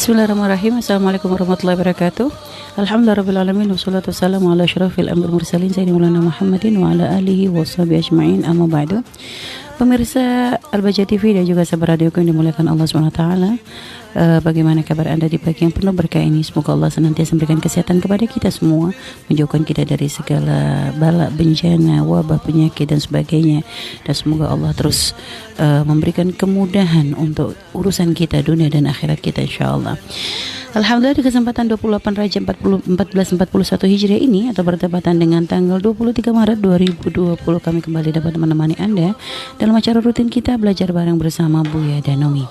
Bismillahirrahmanirrahim. Assalamualaikum warahmatullahi wabarakatuh. Alhamdulillahirrahmanirrahim. Wassalatu wassalamu ala asyrafil anbiya'i wal mursalin sayyidina Maulana Muhammadin wa ala alihi washabihi ajma'in. Amma ba'du. Pemirsa Al-Baja TV dan juga sahabat radioku yang dimuliakan Allah SWT, bagaimana kabar Anda di pagi yang penuh berkah ini? Semoga Allah senantiasa memberikan kesehatan kepada kita semua, menjauhkan kita dari segala bala, bencana, wabah, penyakit dan sebagainya. Dan semoga Allah terus memberikan kemudahan untuk urusan kita dunia dan akhirat kita, insyaAllah. Alhamdulillah, di kesempatan 28 Rajab 1441 Hijriah ini atau bertepatan dengan tanggal 23 Maret 2020 kami kembali dapat menemani Anda dalam acara rutin kita belajar bareng bersama Buya dan Umi.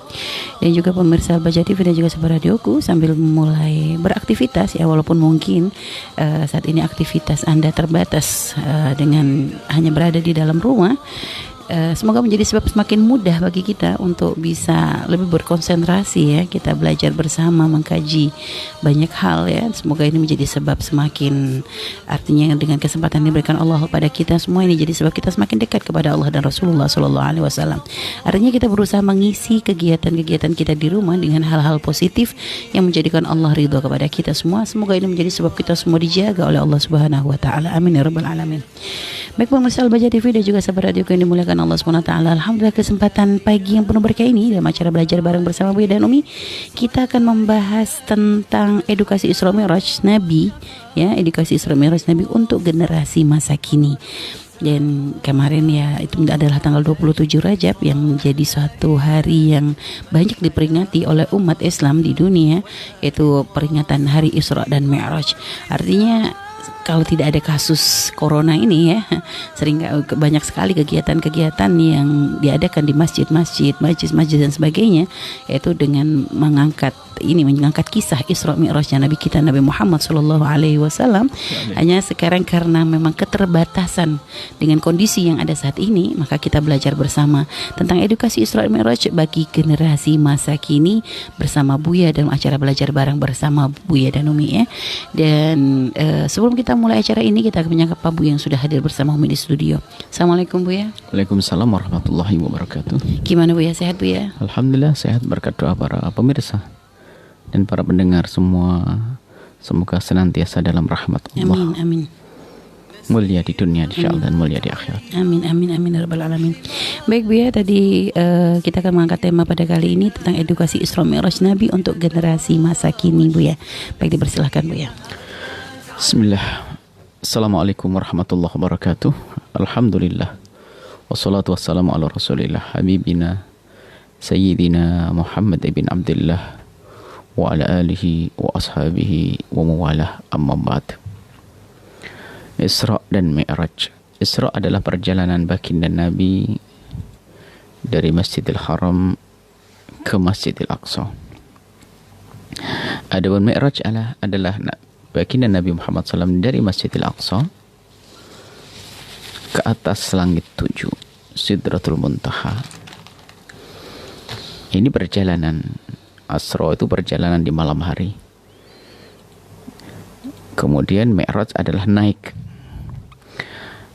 Dan juga pemirsa Al-Baja TV dan juga sahabat radioku, sambil mulai beraktivitas ya, walaupun mungkin saat ini aktivitas Anda terbatas dengan hanya berada di dalam rumah. Semoga menjadi sebab semakin mudah bagi kita untuk bisa lebih berkonsentrasi ya, kita belajar bersama, mengkaji banyak hal ya. Semoga ini menjadi sebab semakin, artinya dengan kesempatan yang diberikan Allah pada kita semua ini jadi sebab kita semakin dekat kepada Allah dan Rasulullah SAW. Artinya kita berusaha mengisi kegiatan-kegiatan kita di rumah dengan hal-hal positif yang menjadikan Allah ridho kepada kita semua. Semoga ini menjadi sebab kita semua dijaga oleh Allah Subhanahu wa taala. Amin ya rabbal alamin. Baik pemirsa Al-Baja TV dan juga sahabat radio yang dimuliakan Allah SWT, alhamdulillah kesempatan pagi yang penuh berkah ini dalam acara belajar bareng bersama Buya dan Umi, kita akan membahas tentang edukasi Isra Mi'raj Nabi ya, edukasi Isra Mi'raj Nabi untuk generasi masa kini. Dan kemarin ya, itu adalah tanggal 27 Rajab yang menjadi suatu hari yang banyak diperingati oleh umat Islam di dunia, yaitu peringatan hari Isra dan Mi'raj. Artinya kalau tidak ada kasus corona ini ya, sering banyak sekali kegiatan-kegiatan yang diadakan di masjid-masjid, majlis-majlis dan sebagainya, yaitu dengan mengangkat kisah Isra Mi'rajnya Nabi kita Nabi Muhammad SAW. Hanya sekarang karena memang keterbatasan dengan kondisi yang ada saat ini, maka kita belajar bersama tentang edukasi Isra Mi'raj bagi generasi masa kini bersama Buya dalam acara belajar bareng bersama Buya dan Umi ya. Dan sebelum kita mulai acara ini, kita akan menyapa Pak Buya yang sudah hadir bersama Umi di studio. Assalamualaikum Buya. Waalaikumsalam warahmatullahi wabarakatuh. Gimana Buya, sehat Buya? Alhamdulillah sehat berkat doa para pemirsa dan para pendengar semua. Semoga senantiasa dalam rahmat Allah. Amin, amin. Mulia di dunia insyaallah dan mulia di akhirat. Amin, amin, amin ya rabbal alamin. Baik Buya, tadi kita akan mengangkat tema pada kali ini tentang edukasi Isra Mi'raj Nabi untuk generasi masa kini Buya. Baik, dipersilahkan Buya. Bismillah. Assalamualaikum warahmatullahi wabarakatuh. Alhamdulillah. Wassalatu wassalamu ala rasulillah habibina sayyidina Muhammad ibn Abdullah wa ala alihi wa ashabihi wa mawalah, amma ba'd. Isra dan Mi'raj. Isra adalah perjalanan baginda Nabi dari Masjidil Haram ke Masjidil Aqsa. Adapun Mi'raj adalah baginda Nabi Muhammad SAW dari Masjidil Aqsa ke atas langit 7, Sidratul Muntaha. Ini perjalanan Asra, itu perjalanan di malam hari. Kemudian Mi'raj adalah naik.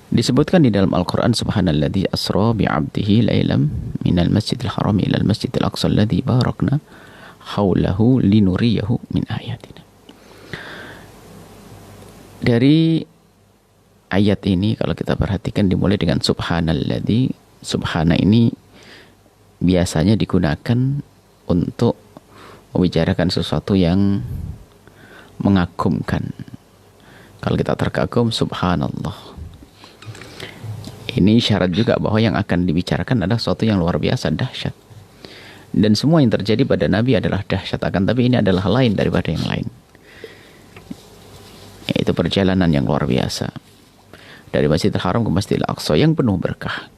Disebutkan di dalam Al-Quran, Subhanalladzi asra bi'abdihi laylam minal masjidil haram ilal masjidil aqsa alladzi barakna haulahu linuriyahu min ayatina. Dari ayat ini kalau kita perhatikan dimulai dengan subhanalladzi. Subhana ini biasanya digunakan untuk membicarakan sesuatu yang mengagumkan. Kalau kita terkagum, subhanallah. Ini syarat juga bahwa yang akan dibicarakan adalah sesuatu yang luar biasa, dahsyat. Dan semua yang terjadi pada Nabi adalah dahsyat, akan tapi ini adalah lain daripada yang lain. Yaitu perjalanan yang luar biasa dari Masjidil Haram ke Masjidil Aqsa yang penuh berkah.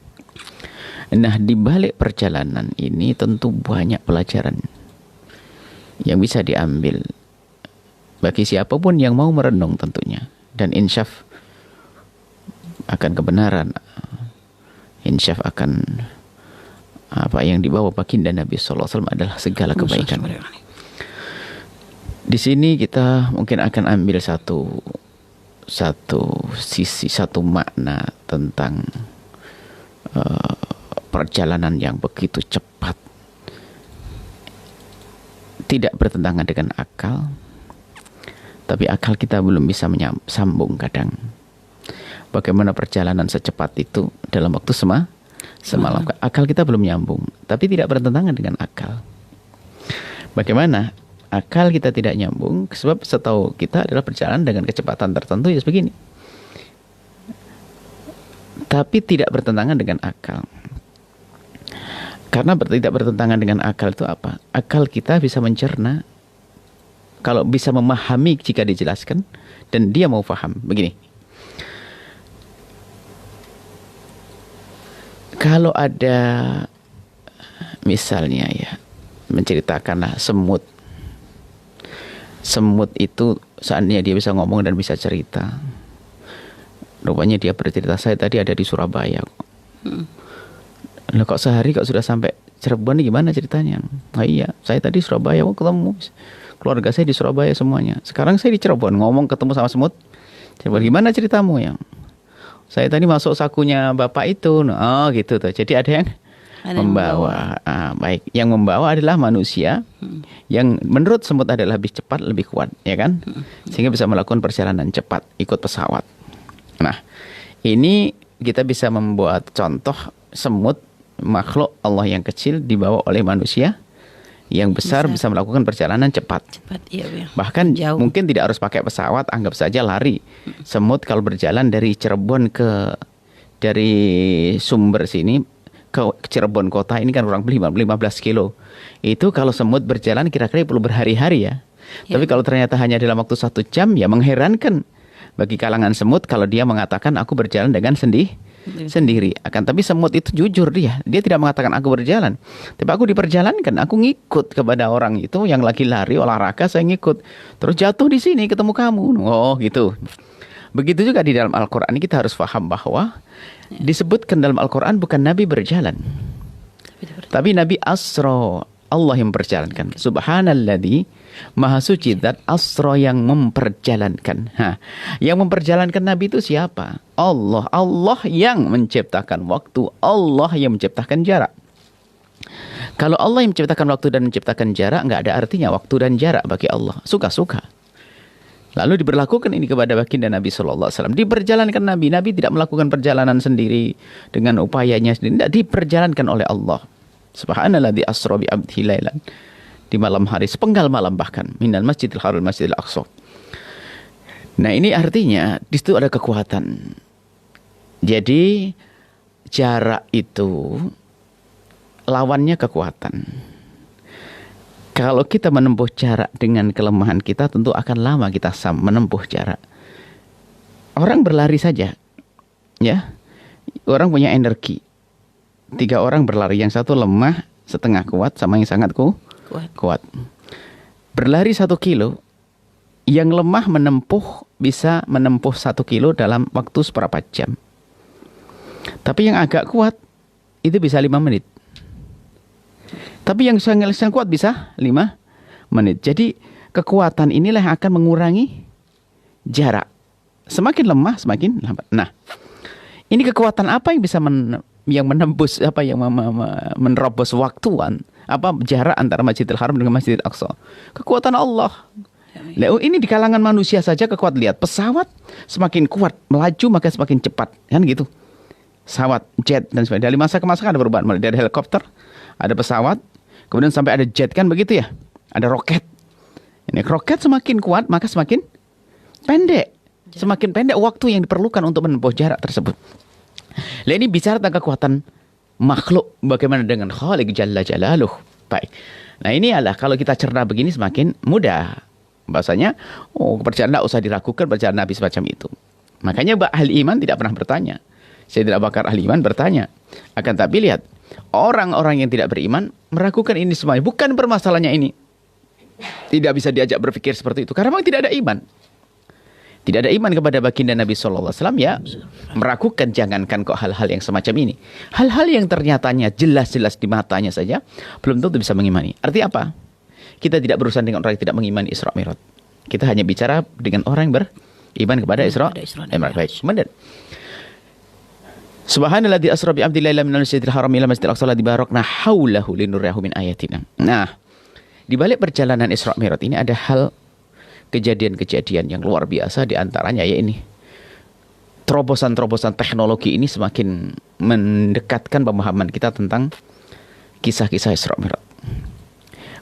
Nah, di balik perjalanan ini tentu banyak pelajaran yang bisa diambil bagi siapapun yang mau merenung tentunya, dan insyaf akan kebenaran, insyaf akan apa yang dibawa baginda Nabi SAW adalah segala kebaikan. Di sini kita mungkin akan ambil satu sisi, satu makna tentang perjalanan yang begitu cepat tidak bertentangan dengan akal, tapi akal kita belum bisa sambung kadang. Bagaimana perjalanan secepat itu dalam waktu semalam. Akal kita belum nyambung, tapi tidak bertentangan dengan akal. Bagaimana akal kita tidak nyambung? Sebab setahu kita adalah perjalanan dengan kecepatan tertentu ya begini. Tapi tidak bertentangan dengan akal. Karena tidak bertentangan dengan akal itu apa? Akal kita bisa mencerna, kalau bisa memahami jika dijelaskan, dan dia mau paham. Begini. Kalau ada misalnya ya, menceritakanlah semut. Semut itu seandainya dia bisa ngomong dan bisa cerita. Rupanya dia bercerita, saya tadi ada di Surabaya. Loh, kok sehari kok sudah sampai Cirebon, gimana ceritanya? Oh iya, saya tadi Surabaya, ketemu keluarga saya di Surabaya semuanya. Sekarang saya di Cirebon, ngomong ketemu sama semut. Cirebon, gimana ceritamu yang? Saya tadi masuk sakunya bapak itu. Oh gitu tuh. Jadi ada yang membawa. Baik. Yang membawa adalah manusia yang menurut semut adalah lebih cepat, lebih kuat, ya kan? Sehingga bisa melakukan perjalanan cepat, ikut pesawat. Nah, ini kita bisa membuat contoh semut, makhluk Allah yang kecil dibawa oleh manusia yang besar bisa melakukan perjalanan cepat. Iya, bahkan jauh. Mungkin tidak harus pakai pesawat, anggap saja lari. Semut kalau berjalan dari Cirebon dari sumber sini ke Cirebon kota ini kan kurang lebih 15 kilo. Itu kalau semut berjalan kira-kira perlu berhari-hari ya. Tapi kalau ternyata hanya dalam waktu 1 jam, ya mengherankan bagi kalangan semut kalau dia mengatakan aku berjalan dengan sendiri. Tapi semut itu jujur, dia tidak mengatakan aku berjalan, tapi aku diperjalankan, aku ngikut kepada orang itu yang lagi lari olahraga, saya ngikut, terus jatuh di sini ketemu kamu. Oh gitu. Begitu juga di dalam Al-Quran ini kita harus paham bahwa disebutkan dalam Al-Quran bukan Nabi berjalan, tapi Nabi asra, Allah yang memperjalankan. Subhanalladzi, Maha suci zat asra yang memperjalankan. Yang memperjalankan Nabi itu siapa? Allah. Allah yang menciptakan waktu, Allah yang menciptakan jarak. Kalau Allah yang menciptakan waktu dan menciptakan jarak, nggak ada artinya waktu dan jarak bagi Allah. Suka-suka. Lalu diberlakukan ini kepada baginda Nabi SAW. Diperjalankan Nabi. Nabi tidak melakukan perjalanan sendiri dengan upayanya sendiri. Tidak, diperjalankan oleh Allah. Subhanalladzi asra bi 'abdihi lailan. Di malam hari, sepenggal malam bahkan, minal masjidil haram masjidil aqsa. Nah ini artinya di situ ada kekuatan. Jadi jarak itu lawannya kekuatan. Kalau kita menempuh jarak dengan kelemahan kita, tentu akan lama kita menempuh jarak. Orang berlari saja, ya. Orang punya energi. 3 orang berlari, yang satu lemah, setengah kuat, sama yang sangat kuat. Berlari 1 kilo, yang lemah bisa menempuh 1 kilo dalam waktu seberapa jam. Tapi yang agak kuat itu bisa 5 menit. Tapi yang sangat kuat bisa 5 menit. Jadi kekuatan inilah yang akan mengurangi jarak. Semakin lemah semakin lambat. Nah, ini kekuatan apa yang bisa menembus, menerobos waktuan, jarak antara Masjidil Haram dengan Masjidil Aqsa? Kekuatan Allah. Ini di kalangan manusia saja kekuatan. Lihat, pesawat semakin kuat melaju maka semakin cepat, kan gitu. Pesawat, jet dan sebagainya. Dari masa ke masa kan ada perubahan. Mulai dari helikopter, ada pesawat, kemudian sampai ada jet, kan begitu ya. Ada roket. Ini roket semakin kuat maka semakin pendek. Semakin pendek waktu yang diperlukan untuk menempuh jarak tersebut. Nah, ini bicara tentang kekuatan makhluk, bagaimana dengan Khaliq Jalla Jalaluh. Baik. Nah ini adalah kalau kita cerna begini semakin mudah. Bahasanya, perjalanan tidak usah diragukan perjalanan Nabi semacam itu. Makanya ahli iman tidak pernah bertanya. Saya tidak bakar ahli iman bertanya. Akan tapi lihat, orang-orang yang tidak beriman meragukan ini semuanya. Bukan permasalahannya ini. Tidak bisa diajak berpikir seperti itu. Karena memang tidak ada iman. Tidak ada iman kepada baginda Nabi SAW, ya meragukan, jangankan kok hal-hal yang semacam ini. Hal-hal yang ternyatanya jelas-jelas di matanya saja belum tentu bisa mengimani. Artinya apa? Kita tidak berurusan dengan orang yang tidak mengimani Isra Mi'raj. Kita hanya bicara dengan orang yang beriman kepada Isra Mi'raj. Baik. Kemudian Subhanalladzi asra bi 'abdihi lailan minal masjidil haram ila masjidil aqsa alladzi barakna haulahu linuriyahu min ayatina. Nah, di balik perjalanan Isra Mi'raj ini ada hal kejadian-kejadian yang luar biasa, di antaranya ya ini. Terobosan-terobosan teknologi ini semakin mendekatkan pemahaman kita tentang kisah-kisah Isra Mi'raj.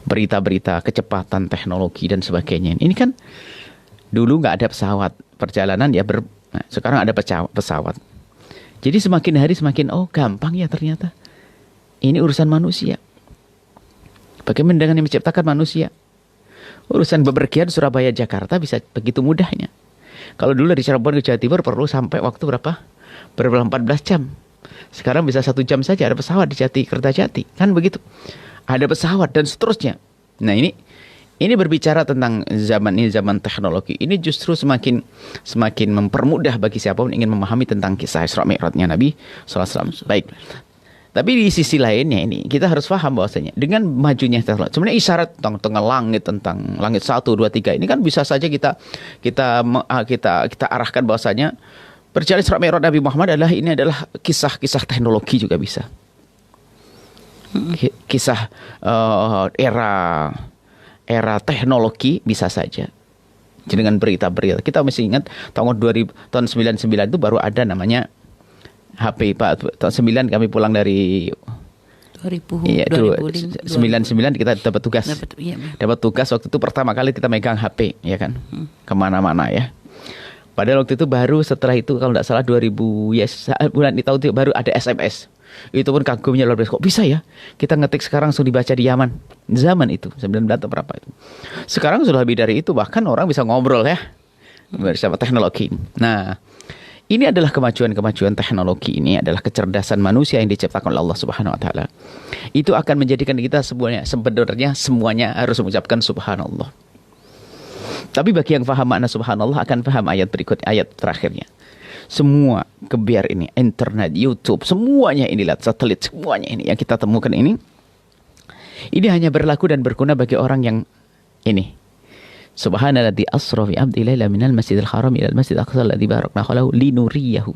Berita-berita kecepatan teknologi dan sebagainya. Ini kan dulu nggak ada pesawat perjalanan ya, nah, sekarang ada pesawat. Jadi semakin hari semakin gampang ya ternyata. Ini urusan manusia. Bagaimana dengan yang menciptakan manusia? Urusan bepergian Surabaya Jakarta bisa begitu mudahnya. Kalau dulu dari Cirebon ke Jawa Timur perlu sampai waktu berapa? 14 jam. Sekarang bisa 1 jam saja, ada pesawat di Kertajati. Kan begitu. Ada pesawat dan seterusnya. Nah ini berbicara tentang zaman ini, zaman teknologi. Ini justru semakin mempermudah bagi siapapun ingin memahami tentang kisah Isra Mi'rajnya Nabi SAW. Baik. Tapi di sisi lainnya ini kita harus paham bahwasanya dengan majunya teknologi, sebenarnya isyarat tentang langit, tentang langit 1, 2, 3 ini kan bisa saja kita arahkan bahwasanya perjalanan Isra Mi'raj Nabi Muhammad adalah kisah-kisah teknologi juga bisa. Kisah era teknologi bisa saja. Dengan berita-berita. Kita mesti ingat tahun 99 itu baru ada namanya HP, Pak. Tahun 9 kami pulang dari 2000, iya, 2000 99 kita dapat tugas. Dapat tugas waktu itu pertama kali kita megang HP, ya kan? Kemana-mana ya. Padahal waktu itu baru setelah itu kalau tidak salah 2000 ya bulan di tahun itu baru ada SMS. Itu pun kagumnya luar biasa. Kok bisa ya? Kita ngetik sekarang langsung dibaca di Yaman. Zaman itu 19 atau berapa itu. Sekarang sudah lebih dari itu, bahkan orang bisa ngobrol ya bersama teknologi. Nah, ini adalah kemajuan teknologi, ini adalah kecerdasan manusia yang diciptakan oleh Allah Subhanahu wa taala. Itu akan menjadikan kita semuanya harus mengucapkan subhanallah. Tapi bagi yang paham makna subhanallah akan paham ayat terakhirnya. Semua kebiar ini, internet, YouTube, semuanya inilah satelit, semuanya ini yang kita temukan ini hanya berlaku dan berguna bagi orang yang ini. Subhanalladzi asra bi 'abdi laila minal masjidil haram ilal masjidil aqsa alladzi barakna hawlahu linuriyahu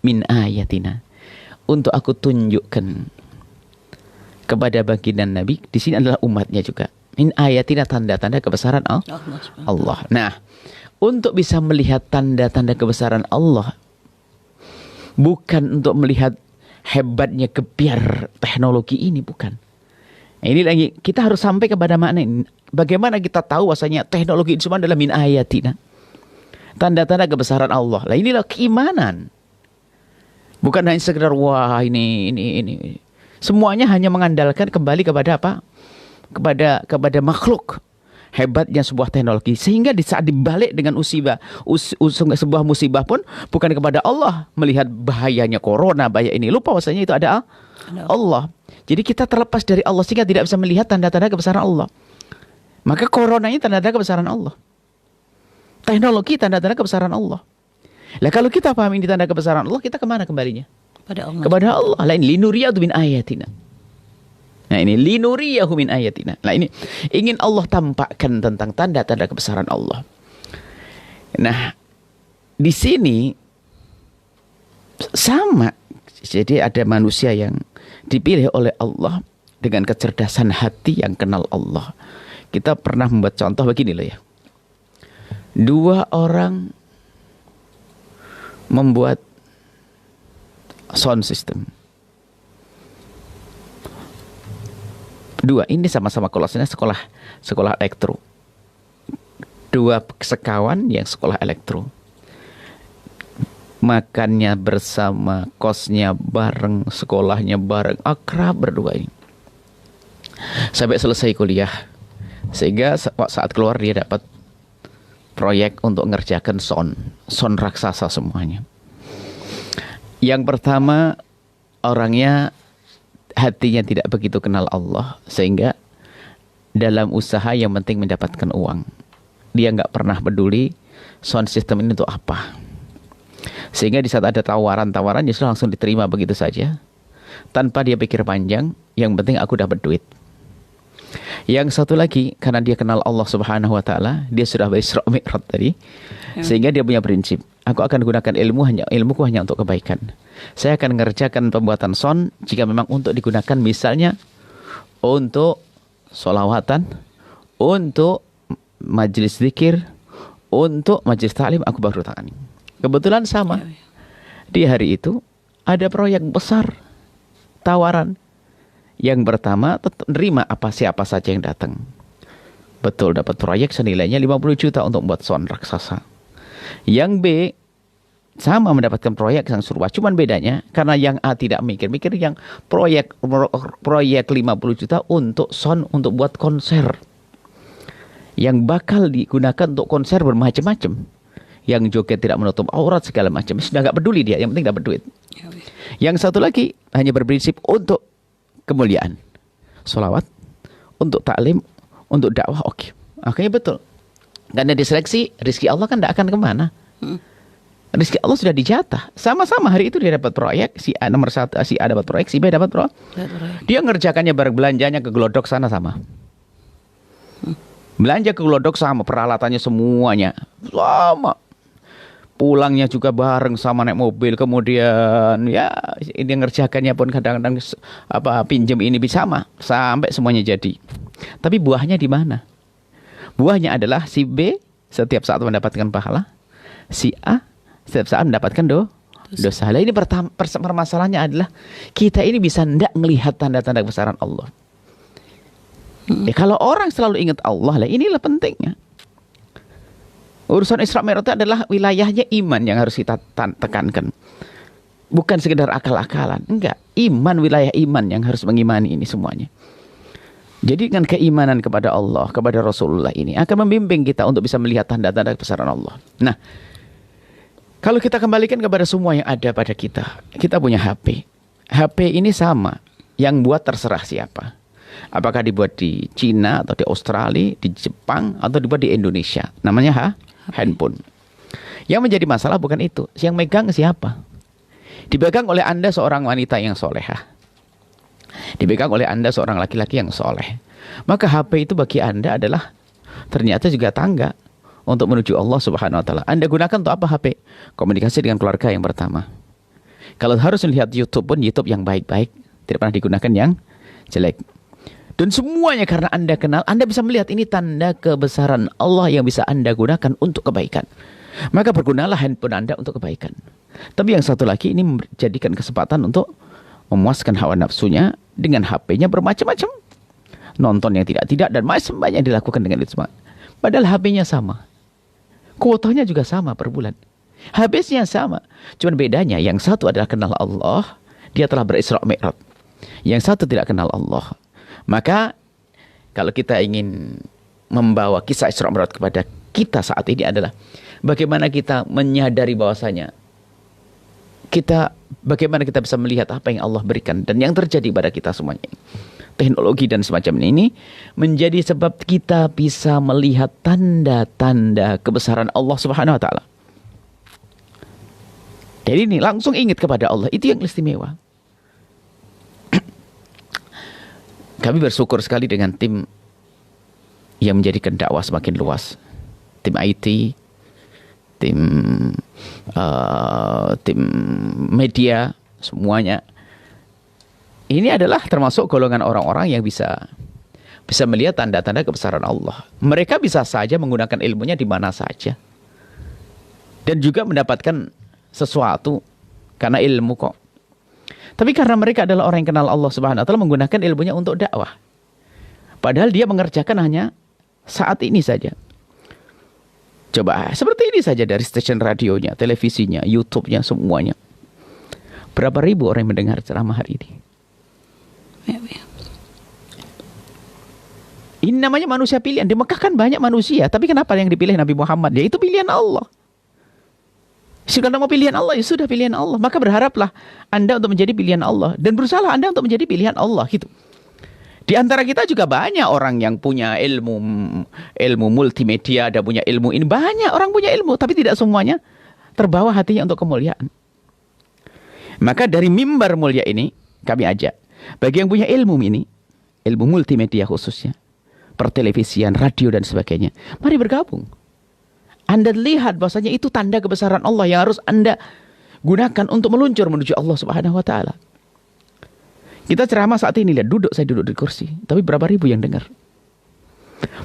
min ayatina. Untuk aku tunjukkan kepada baginda Nabi, di sini adalah umatnya juga. Min ayatina, tanda-tanda kebesaran Allah. Nah, untuk bisa melihat tanda-tanda kebesaran Allah, bukan untuk melihat hebatnya kebiar teknologi ini, bukan. Nah, ini lagi kita harus sampai kepada makna ini. Bagaimana kita tahu bahwasanya teknologi itu semua adalah min ayatina, tanda-tanda kebesaran Allah. Lah inilah keimanan. Bukan hanya sekedar wah ini. Semuanya hanya mengandalkan kembali kepada apa? Kepada makhluk. Hebatnya sebuah teknologi, sehingga di saat dibalik dengan sebuah musibah pun bukan kepada Allah, melihat bahayanya corona, bahaya ini, lupa bahwasanya itu ada Allah. Jadi kita terlepas dari Allah sehingga tidak bisa melihat tanda-tanda kebesaran Allah. Maka corona ini tanda-tanda kebesaran Allah. Teknologi tanda-tanda kebesaran Allah. Lah kalau kita paham ini tanda kebesaran Allah, kita kemana kembalinya? Kepada Allah. Lain linuriyatu min ayatina. Nah ini linuriyahu min ayatina. Nah ini ingin Allah tampakkan tentang tanda-tanda kebesaran Allah. Nah di sini sama. Jadi ada manusia yang dipilih oleh Allah dengan kecerdasan hati yang kenal Allah. Kita pernah membuat contoh begini loh ya. 2 orang membuat sound system. 2 ini sama-sama kelasnya sekolah elektro. 2 sekawan yang sekolah elektro. Makannya bersama, kosnya bareng, sekolahnya bareng, akrab berdua ini. Sampai selesai kuliah. Sehingga saat keluar dia dapat proyek untuk ngerjakan sound raksasa semuanya. Yang pertama, orangnya hatinya tidak begitu kenal Allah, sehingga dalam usaha yang penting mendapatkan uang. Dia nggak pernah peduli sound system ini untuk apa. Sehingga di saat ada tawaran-tawaran, dia langsung diterima begitu saja, tanpa dia pikir panjang. Yang penting aku dapat duit. Yang satu lagi, karena dia kenal Allah Subhanahu wa taala, dia sudah Isra Mi'raj tadi, sehingga dia punya prinsip, aku akan gunakan ilmuku hanya untuk kebaikan. Saya akan mengerjakan pembuatan sound jika memang untuk digunakan misalnya untuk sholawatan, untuk majelis zikir, untuk majelis taklim, aku baru tangani. Kebetulan sama. Di hari itu ada proyek besar, tawaran. Yang pertama, nerima siapa saja yang datang. Betul, dapat proyek senilainya 50 juta untuk membuat sound raksasa. Yang B, sama mendapatkan proyek yang serupa. Cuman bedanya, karena yang A tidak mikir-mikir, yang proyek 50 juta untuk sound, untuk buat konser. Yang bakal digunakan untuk konser bermacam-macam. Yang joget tidak menutup aurat, segala macam. Sudah nggak peduli dia, yang penting dapat duit. Yang satu lagi, hanya berprinsip untuk kemuliaan. Sholawat, untuk taklim, untuk dakwah, oke. Akhirnya betul. Karena diseleksi, rezeki Allah kan tidak akan kemana. Rezeki Allah sudah dijatah. Sama-sama hari itu dia dapat proyek, si A nomor 1, si A dapat proyek, si B dapat proyek. Dia ngerjakannya bareng, belanjanya ke Glodok sana sama. Belanja ke Glodok sama, peralatannya semuanya sama. Pulangnya juga bareng sama naik mobil. Kemudian ya ini ngerjakannya pun kadang-kadang pinjam ini bisa sama, sampai semuanya jadi. Tapi buahnya di mana? Buahnya adalah si B setiap saat mendapatkan pahala, si A setiap saat mendapatkan dosa. Lah ini permasalahannya adalah kita ini bisa tidak melihat tanda-tanda kebesaran Allah. Ya, kalau orang selalu ingat Allah, lah inilah pentingnya. Urusan Isra Mi'raj itu adalah wilayahnya iman yang harus kita tekankan. Bukan sekedar akal-akalan. Enggak, iman, wilayah iman yang harus mengimani ini semuanya. Jadi dengan keimanan kepada Allah, kepada Rasulullah ini akan membimbing kita untuk bisa melihat tanda-tanda kebesaran Allah. Nah, kalau kita kembalikan kepada semua yang ada pada kita, kita punya HP. HP ini sama, yang buat terserah siapa. Apakah dibuat di Cina atau di Australia, di Jepang atau dibuat di Indonesia. Namanya handphone. Yang menjadi masalah bukan itu. Yang megang siapa? Dipegang oleh Anda seorang wanita yang solehah. Dipegang oleh Anda seorang laki-laki yang soleh. Maka HP itu bagi Anda adalah ternyata juga tangga untuk menuju Allah Subhanahu wa taala. Anda gunakan untuk apa HP? Komunikasi dengan keluarga yang pertama. Kalau harus melihat YouTube pun YouTube yang baik-baik, tidak pernah digunakan yang jelek. Dan semuanya karena Anda kenal, Anda bisa melihat ini tanda kebesaran Allah yang bisa Anda gunakan untuk kebaikan. Maka bergunalah handphone Anda untuk kebaikan. Tapi yang satu lagi ini menjadikan kesempatan untuk memuaskan hawa nafsunya dengan HP-nya bermacam-macam. Nonton yang tidak-tidak dan macam banyak yang dilakukan dengan itu semua. Padahal HP-nya sama. Kuotanya juga sama per bulan. Habisnya sama. Cuman bedanya yang satu adalah kenal Allah, dia telah berisra mi'raj. Yang satu tidak kenal Allah. Maka kalau kita ingin membawa kisah Isra Mi'raj kepada kita saat ini adalah bagaimana kita menyadari bahwasanya bagaimana kita bisa melihat apa yang Allah berikan dan yang terjadi pada kita semuanya. Teknologi dan semacam ini menjadi sebab kita bisa melihat tanda-tanda kebesaran Allah Subhanahu wa taala. Jadi ini langsung ingat kepada Allah, itu yang istimewa. Kami bersyukur sekali dengan tim yang menjadikan dakwah semakin luas. Tim IT, tim media, semuanya. Ini adalah termasuk golongan orang-orang yang bisa melihat tanda-tanda kebesaran Allah. Mereka bisa saja menggunakan ilmunya di mana saja. Dan juga mendapatkan sesuatu karena ilmu kok. Tapi karena mereka adalah orang yang kenal Allah Subhanahu wa taala, menggunakan ilmunya untuk dakwah. Padahal dia mengerjakan hanya saat ini saja. Coba seperti ini saja dari stasiun radionya, televisinya, YouTube-nya, semuanya. Berapa ribu orang yang mendengar ceramah hari ini? Ini namanya manusia pilihan. Di Mekah kan banyak manusia, tapi kenapa yang dipilih Nabi Muhammad? Ya itu pilihan Allah. Sudah mau pilihan Allah, ya sudah pilihan Allah. Maka berharaplah Anda untuk menjadi pilihan Allah. Dan berusaha Anda untuk menjadi pilihan Allah. Gitu. Di antara kita juga banyak orang yang punya ilmu multimedia, ada punya ilmu ini. Banyak orang punya ilmu, tapi tidak semuanya terbawa hatinya untuk kemuliaan. Maka dari mimbar mulia ini, kami ajak. Bagi yang punya ilmu ini, ilmu multimedia khususnya, pertelevisian, radio dan sebagainya, mari bergabung. Anda lihat bahwasanya itu tanda kebesaran Allah yang harus Anda gunakan untuk meluncur menuju Allah Subhanahu wa taala. Kita ceramah saat ini, lihat saya duduk di kursi, tapi berapa ribu yang dengar.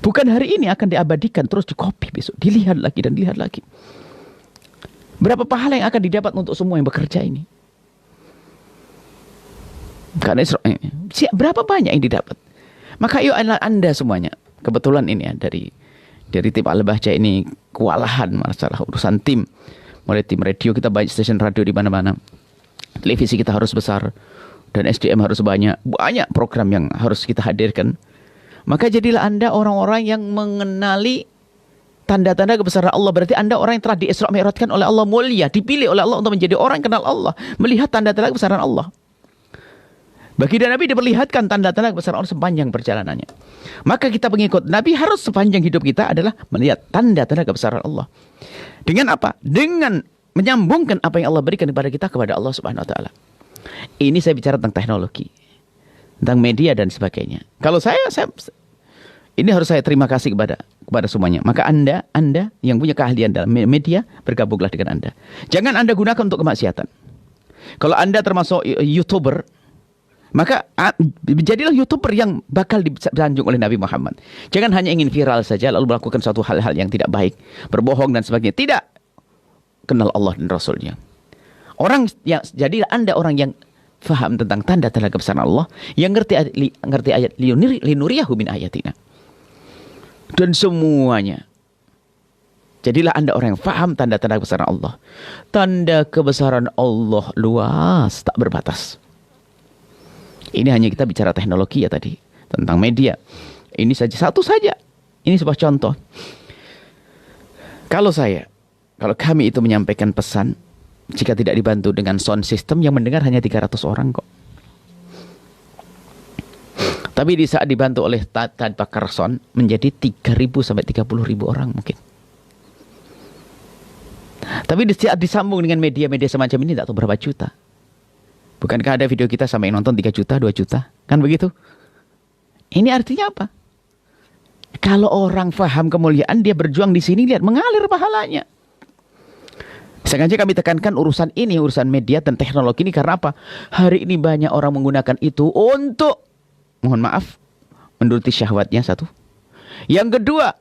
Bukan hari ini akan diabadikan, terus dikopi besok, dilihat lagi dan dilihat lagi. Berapa pahala yang akan didapat untuk semua yang bekerja ini? Karena berapa banyak yang didapat? Maka yuk Anda semuanya, kebetulan ini ya, dari tim Al-Bahjah ini kewalahan masalah urusan tim. Mulai tim radio, kita banyak stasiun radio di mana-mana. Televisi kita harus besar dan SDM harus banyak program yang harus kita hadirkan. Maka jadilah Anda orang-orang yang mengenali tanda-tanda kebesaran Allah. Berarti Anda orang yang telah di-Isra Mi'rajkan oleh Allah, mulia, dipilih oleh Allah untuk menjadi orang yang kenal Allah, melihat tanda-tanda kebesaran Allah. Baginda Nabi diperlihatkan tanda-tanda kebesaran Allah sepanjang perjalanannya. Maka kita pengikut Nabi harus sepanjang hidup kita adalah melihat tanda-tanda kebesaran Allah. Dengan apa? Dengan menyambungkan apa yang Allah berikan kepada kita kepada Allah Subhanahu wa taala. Ini saya bicara tentang teknologi, tentang media dan sebagainya. Kalau saya ini harus saya terima kasih kepada semuanya. Maka Anda yang punya keahlian dalam media, bergabunglah dengan Anda. Jangan Anda gunakan untuk kemaksiatan. Kalau Anda termasuk YouTuber, maka jadilah YouTuber yang bakal disanjung oleh Nabi Muhammad. Jangan hanya ingin viral saja lalu melakukan suatu hal-hal yang tidak baik, berbohong dan sebagainya. Tidak. Kenal Allah dan Rasulnya. Jadilah Anda orang yang faham tentang tanda-tanda kebesaran Allah, yang ngerti ayat linuriyahu min ayatina. Dan semuanya. Jadilah Anda orang yang faham tanda-tanda kebesaran Allah. Tanda kebesaran Allah luas, tak berbatas. Ini hanya kita bicara teknologi ya tadi, tentang media. Ini satu saja. Ini sebuah contoh. Kalau kami itu menyampaikan pesan, jika tidak dibantu dengan sound system, yang mendengar hanya 300 orang kok. Tapi di saat dibantu oleh tanpa sound, menjadi 3.000 sampai 30.000 orang mungkin. Tapi di saat disambung dengan media-media semacam ini, tak tahu berapa juta. Bukankah ada video kita sampai nonton 3 juta, 2 juta? Kan begitu? Ini artinya apa? Kalau orang faham kemuliaan, dia berjuang di sini, lihat mengalir pahalanya. Sengaja kami tekankan urusan media dan teknologi ini karena apa? Hari ini banyak orang menggunakan itu untuk, mohon maaf, menuruti syahwatnya satu. Yang kedua,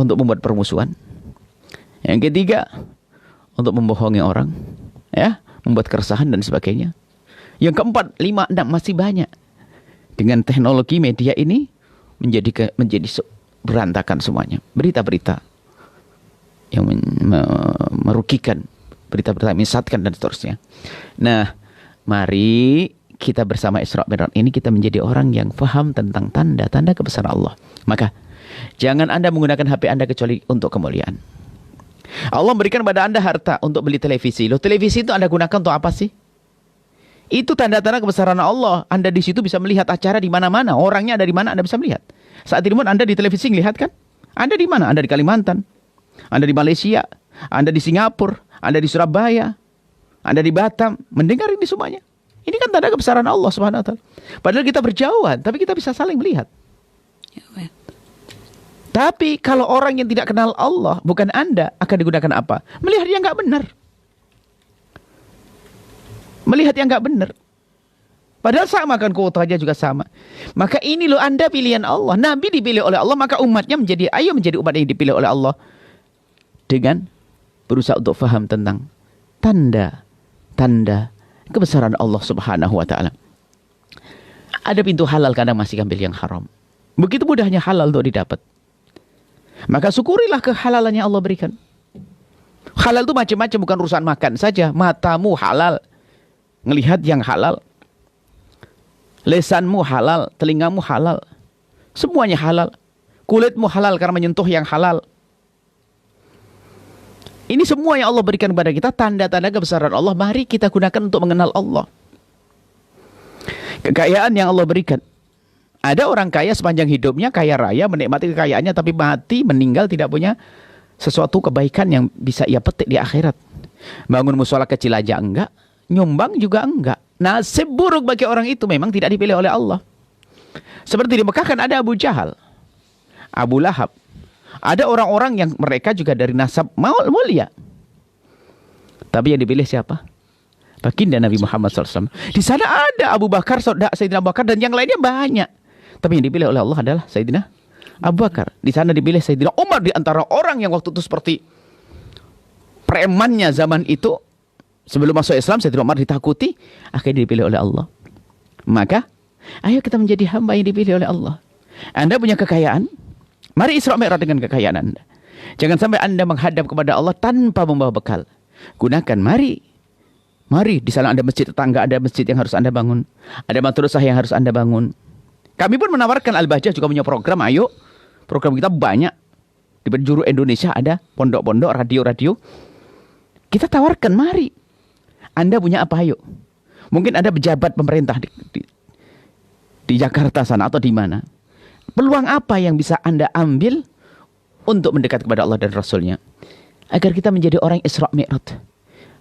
untuk membuat permusuhan. Yang ketiga, untuk membohongi orang. Ya, membuat keresahan dan sebagainya. Yang keempat, 5, 6 masih banyak. Dengan teknologi media ini menjadi berantakan semuanya. Berita-berita yang merugikan, berita-berita menyesatkan dan seterusnya. Nah, mari kita bersama Isra Mi'raj ini kita menjadi orang yang faham tentang tanda-tanda kebesaran Allah. Maka jangan Anda menggunakan HP Anda kecuali untuk kemuliaan. Allah memberikan pada Anda harta untuk beli televisi. Loh, televisi itu Anda gunakan untuk apa sih? Itu tanda-tanda kebesaran Allah. Anda di situ bisa melihat acara di mana-mana. Orangnya ada di mana Anda bisa melihat. Saat ini Anda di televisi melihat kan? Anda di mana? Anda di Kalimantan. Anda di Malaysia. Anda di Singapura. Anda di Surabaya. Anda di Batam. Mendengar ini semuanya. Ini kan tanda kebesaran Allah Subhanahu wa taala. Padahal kita berjauhan, tapi kita bisa saling melihat. Tapi kalau orang yang tidak kenal Allah, bukan Anda, akan digunakan apa? Melihat yang nggak benar. Melihat yang nggak benar. Padahal sama kan, kuotanya juga sama. Maka ini loh Anda pilihan Allah. Nabi dipilih oleh Allah, maka umatnya menjadi umat yang dipilih oleh Allah. Dengan berusaha untuk faham tentang tanda kebesaran Allah Subhanahu wa taala. Ada pintu halal, kadang masih ambil yang haram. Begitu mudahnya halal untuk didapat. Maka syukurilah kehalalannya Allah berikan. Halal itu macam-macam, bukan urusan makan saja. Matamu halal, ngelihat yang halal. Lesanmu halal, telingamu halal. Semuanya halal. Kulitmu halal karena menyentuh yang halal. Ini semua yang Allah berikan kepada kita, tanda-tanda kebesaran Allah. Mari kita gunakan untuk mengenal Allah. Kekayaan yang Allah berikan. Ada orang kaya sepanjang hidupnya, kaya raya, menikmati kekayaannya, tapi mati, meninggal, tidak punya sesuatu kebaikan yang bisa ia petik di akhirat. Bangun musola kecil aja enggak, nyumbang juga enggak. Nasib buruk bagi orang itu memang tidak dipilih oleh Allah. Seperti di Mekah kan ada Abu Jahal, Abu Lahab. Ada orang-orang yang mereka juga dari nasab mulia. Tapi yang dipilih siapa? baginda Nabi Muhammad SAW. Di sana ada Abu Bakar, Sayyidina Abu Bakar, dan yang lainnya banyak. Tapi yang dipilih oleh Allah adalah Sayyidina Abu Bakar. Di sana dipilih Sayyidina Umar di antara orang yang waktu itu seperti premannya zaman itu. Sebelum masuk Islam, Sayyidina Umar ditakuti, akhirnya dipilih oleh Allah. Maka, ayo kita menjadi hamba yang dipilih oleh Allah. Anda punya kekayaan, mari Isra Mi'raj dengan kekayaan Anda. Jangan sampai Anda menghadap kepada Allah tanpa membawa bekal. Gunakan, mari. Mari, di sana ada masjid tetangga, ada masjid yang harus Anda bangun. Ada madrasah yang harus Anda bangun. Kami pun menawarkan, Al-Bahjah juga punya program, ayo. Program kita banyak. Di penjuru Indonesia ada pondok-pondok, radio-radio. Kita tawarkan, mari. Anda punya apa, ayo. Mungkin ada pejabat pemerintah di Jakarta sana atau di mana. Peluang apa yang bisa Anda ambil untuk mendekat kepada Allah dan Rasulnya, agar kita menjadi orang Isra Mi'raj,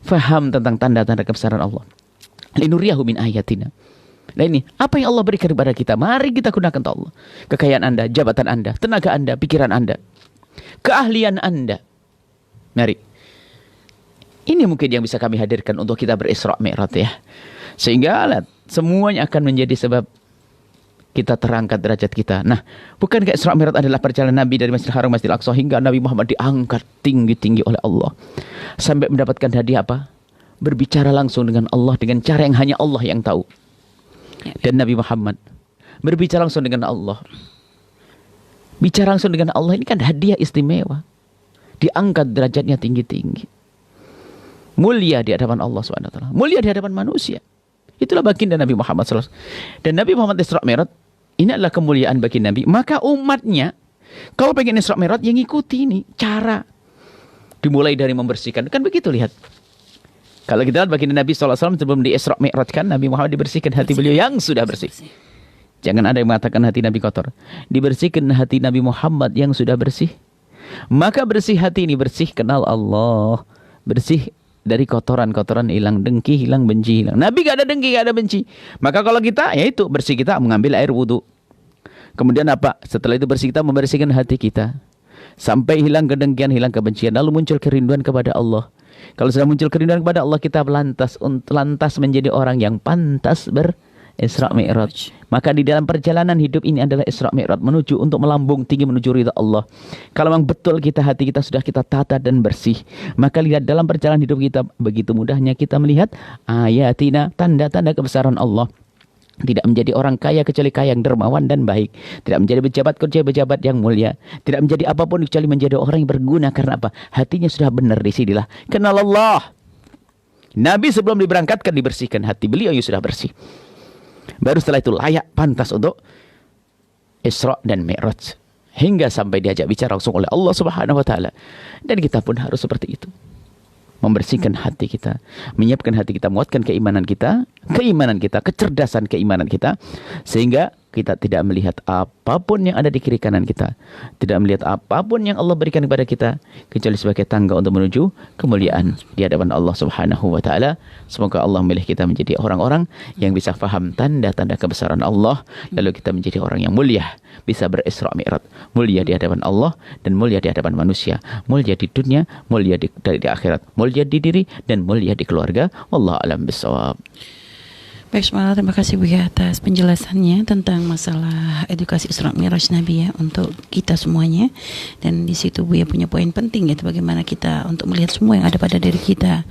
faham tentang tanda-tanda kebesaran Allah. Linuriyahu min ayatina. Nah ini, apa yang Allah berikan kepada kita, mari kita gunakan untuk Allah. Kekayaan Anda, jabatan Anda, tenaga Anda, pikiran Anda, keahlian Anda. Mari. Ini mungkin yang bisa kami hadirkan untuk kita berisra mi'raj ya. Sehingga semuanya akan menjadi sebab kita terangkat derajat kita. Nah, bukankah Isra Mi'raj adalah perjalanan Nabi dari Masjidil Haram Masjidil Aqsa hingga Nabi Muhammad diangkat tinggi-tinggi oleh Allah. Sampai mendapatkan hadiah apa? Berbicara langsung dengan Allah dengan cara yang hanya Allah yang tahu. Dan Nabi Muhammad berbicara langsung dengan Allah. Bicara langsung dengan Allah ini kan hadiah istimewa. Diangkat derajatnya tinggi-tinggi. Mulia di hadapan Allah SWT. Mulia di hadapan manusia. Itulah baginda Nabi Muhammad SAW. Dan Nabi Muhammad Isra Mi'raj, ini adalah kemuliaan bagi Nabi. Maka umatnya, kalau pengen Isra Mi'raj, yang ngikuti ini cara. Dimulai dari membersihkan. Kan begitu, lihat. Kalau kita lihat baginda Nabi SAW sebelum di Isra Mi'raj kan, Nabi Muhammad dibersihkan hati beliau yang sudah bersih. Jangan ada yang mengatakan hati Nabi kotor. Dibersihkan hati Nabi Muhammad yang sudah bersih. Maka bersih hati ini, bersih kenal Allah. Bersih dari kotoran-kotoran, hilang dengki, hilang benci, hilang. Nabi gak ada dengki, gak ada benci. Maka kalau kita, ya itu bersih kita mengambil air wudhu. Kemudian apa? Setelah itu bersih kita membersihkan hati kita. Sampai hilang kedengkian, hilang kebencian. Lalu muncul kerinduan kepada Allah. Kalau sudah muncul kerinduan kepada Allah, kita lantas menjadi orang yang pantas Isra Mi'raj. Maka di dalam perjalanan hidup ini adalah Isra Mi'raj, menuju untuk melambung tinggi menuju ridha Allah. Kalau memang betul hati kita sudah kita tata dan bersih, maka lihat dalam perjalanan hidup kita begitu mudahnya kita melihat ayatina, tanda-tanda kebesaran Allah. Tidak menjadi orang kaya kecuali kaya yang dermawan dan baik. Tidak menjadi pejabat kecuali pejabat yang mulia. Tidak menjadi apapun kecuali menjadi orang yang berguna. Karena apa? Hatinya sudah benar di sinilah. Kenal Allah. Nabi sebelum diberangkatkan dibersihkan hati beliau yang sudah bersih. Baru setelah itu layak, pantas untuk Isra dan Mi'raj. Hingga sampai diajak bicara langsung oleh Allah Subhanahu wa Ta'ala. Dan kita pun harus seperti itu. Membersihkan hati kita, menyiapkan hati kita, menguatkan keimanan kita, kecerdasan keimanan kita, sehingga kita tidak melihat apapun yang ada di kiri kanan kita, tidak melihat apapun yang Allah berikan kepada kita, kecuali sebagai tangga untuk menuju kemuliaan di hadapan Allah Subhanahu wa Ta'ala. Semoga Allah memilih kita menjadi orang-orang yang bisa faham tanda-tanda kebesaran Allah, lalu kita menjadi orang yang mulia, bisa berisra mi'raj, mulia di hadapan Allah dan mulia di hadapan manusia, mulia di dunia, mulia di akhirat, mulia di diri dan mulia di keluarga. Wallahu a'lam bishawab. Baik, terima kasih Bu ya atas penjelasannya tentang masalah edukasi Isra Mi'raj Nabi ya untuk kita semuanya. Dan di situ Bu ya punya poin penting yaitu bagaimana kita untuk melihat semua yang ada pada diri kita.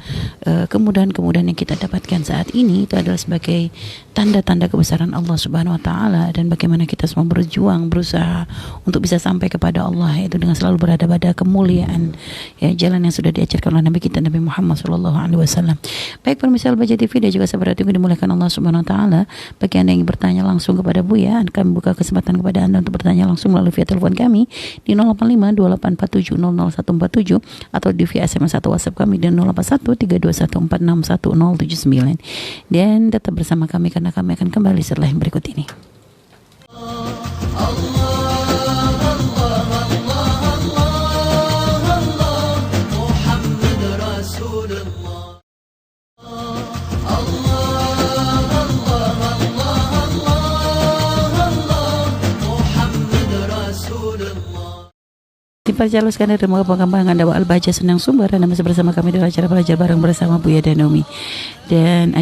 Kemudahan-kemudahan yang kita dapatkan saat ini itu adalah sebagai tanda-tanda kebesaran Allah Subhanahu wa Ta'ala, dan bagaimana kita semua berjuang, berusaha untuk bisa sampai kepada Allah, yaitu dengan selalu berada pada kemuliaan ya, jalan yang sudah diajarkan oleh Nabi kita Nabi Muhammad SAW. Baik pemirsa Al-Bahjah TV dan juga sahabat yang dimuliakan Allah Subhanahu wa Ta'ala, bagi Anda yang bertanya langsung kepada Buya, kami buka kesempatan kepada Anda untuk bertanya langsung melalui via telepon kami di 085 2847 00147 atau di via SMS atau WhatsApp kami di 081 321 461 079. Dan tetap bersama kami karena kami akan kembali setelah yang berikut ini. para calon sekalian dan pengembangan dakwah Al-Baja Senang Sumber, dan masih bersama kami dalam acara belajar bareng bersama Buya dan Umi. Dan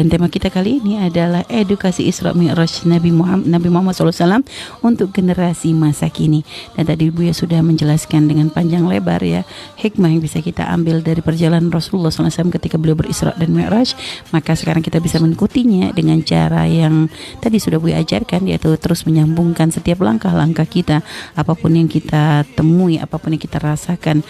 tema kita kali ini adalah edukasi Isra Mi'raj Nabi Muhammad SAW untuk generasi masa kini. Dan tadi Buya sudah menjelaskan dengan panjang lebar ya hikmah yang bisa kita ambil dari perjalanan Rasulullah SAW ketika beliau berisra dan Mi'raj. Maka sekarang kita bisa mengikutinya dengan cara yang tadi sudah Buya ajarkan, yaitu terus menyambungkan setiap langkah-langkah kita, apapun yang kita temui, apapun yang kita rasakan,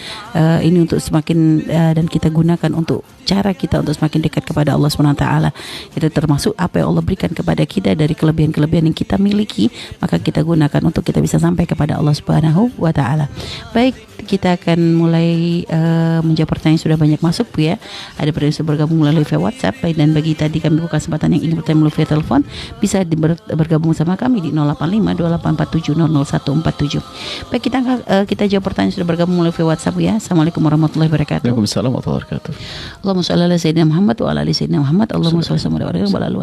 ini untuk semakin dan kita gunakan untuk cara kita untuk semakin dekat kepada Allah SWT. Itu termasuk apa yang Allah berikan kepada kita dari kelebihan-kelebihan yang kita miliki, maka kita gunakan untuk kita bisa sampai kepada Allah SWT. Baik, kita akan mulai menjawab pertanyaan yang sudah banyak masuk Bu ya. Ada pertanyaan yang sudah bergabung melalui via WhatsApp, dan bagi tadi kami buka kesempatan yang ingin bertanya melalui via telepon, bisa bergabung sama kami di 085284700147. Baik, kita jawab pertanyaan yang sudah bergabung melalui via WhatsApp Bu ya. Assalamualaikum warahmatullahi wabarakatuh. Waalaikumsalam warahmatullahi wabarakatuh. Allahumma shalli ala sayyidina Muhammad wa ala ali sayyidina Muhammad. Allahumma shalli ala sayyidina Muhammad wa ala ali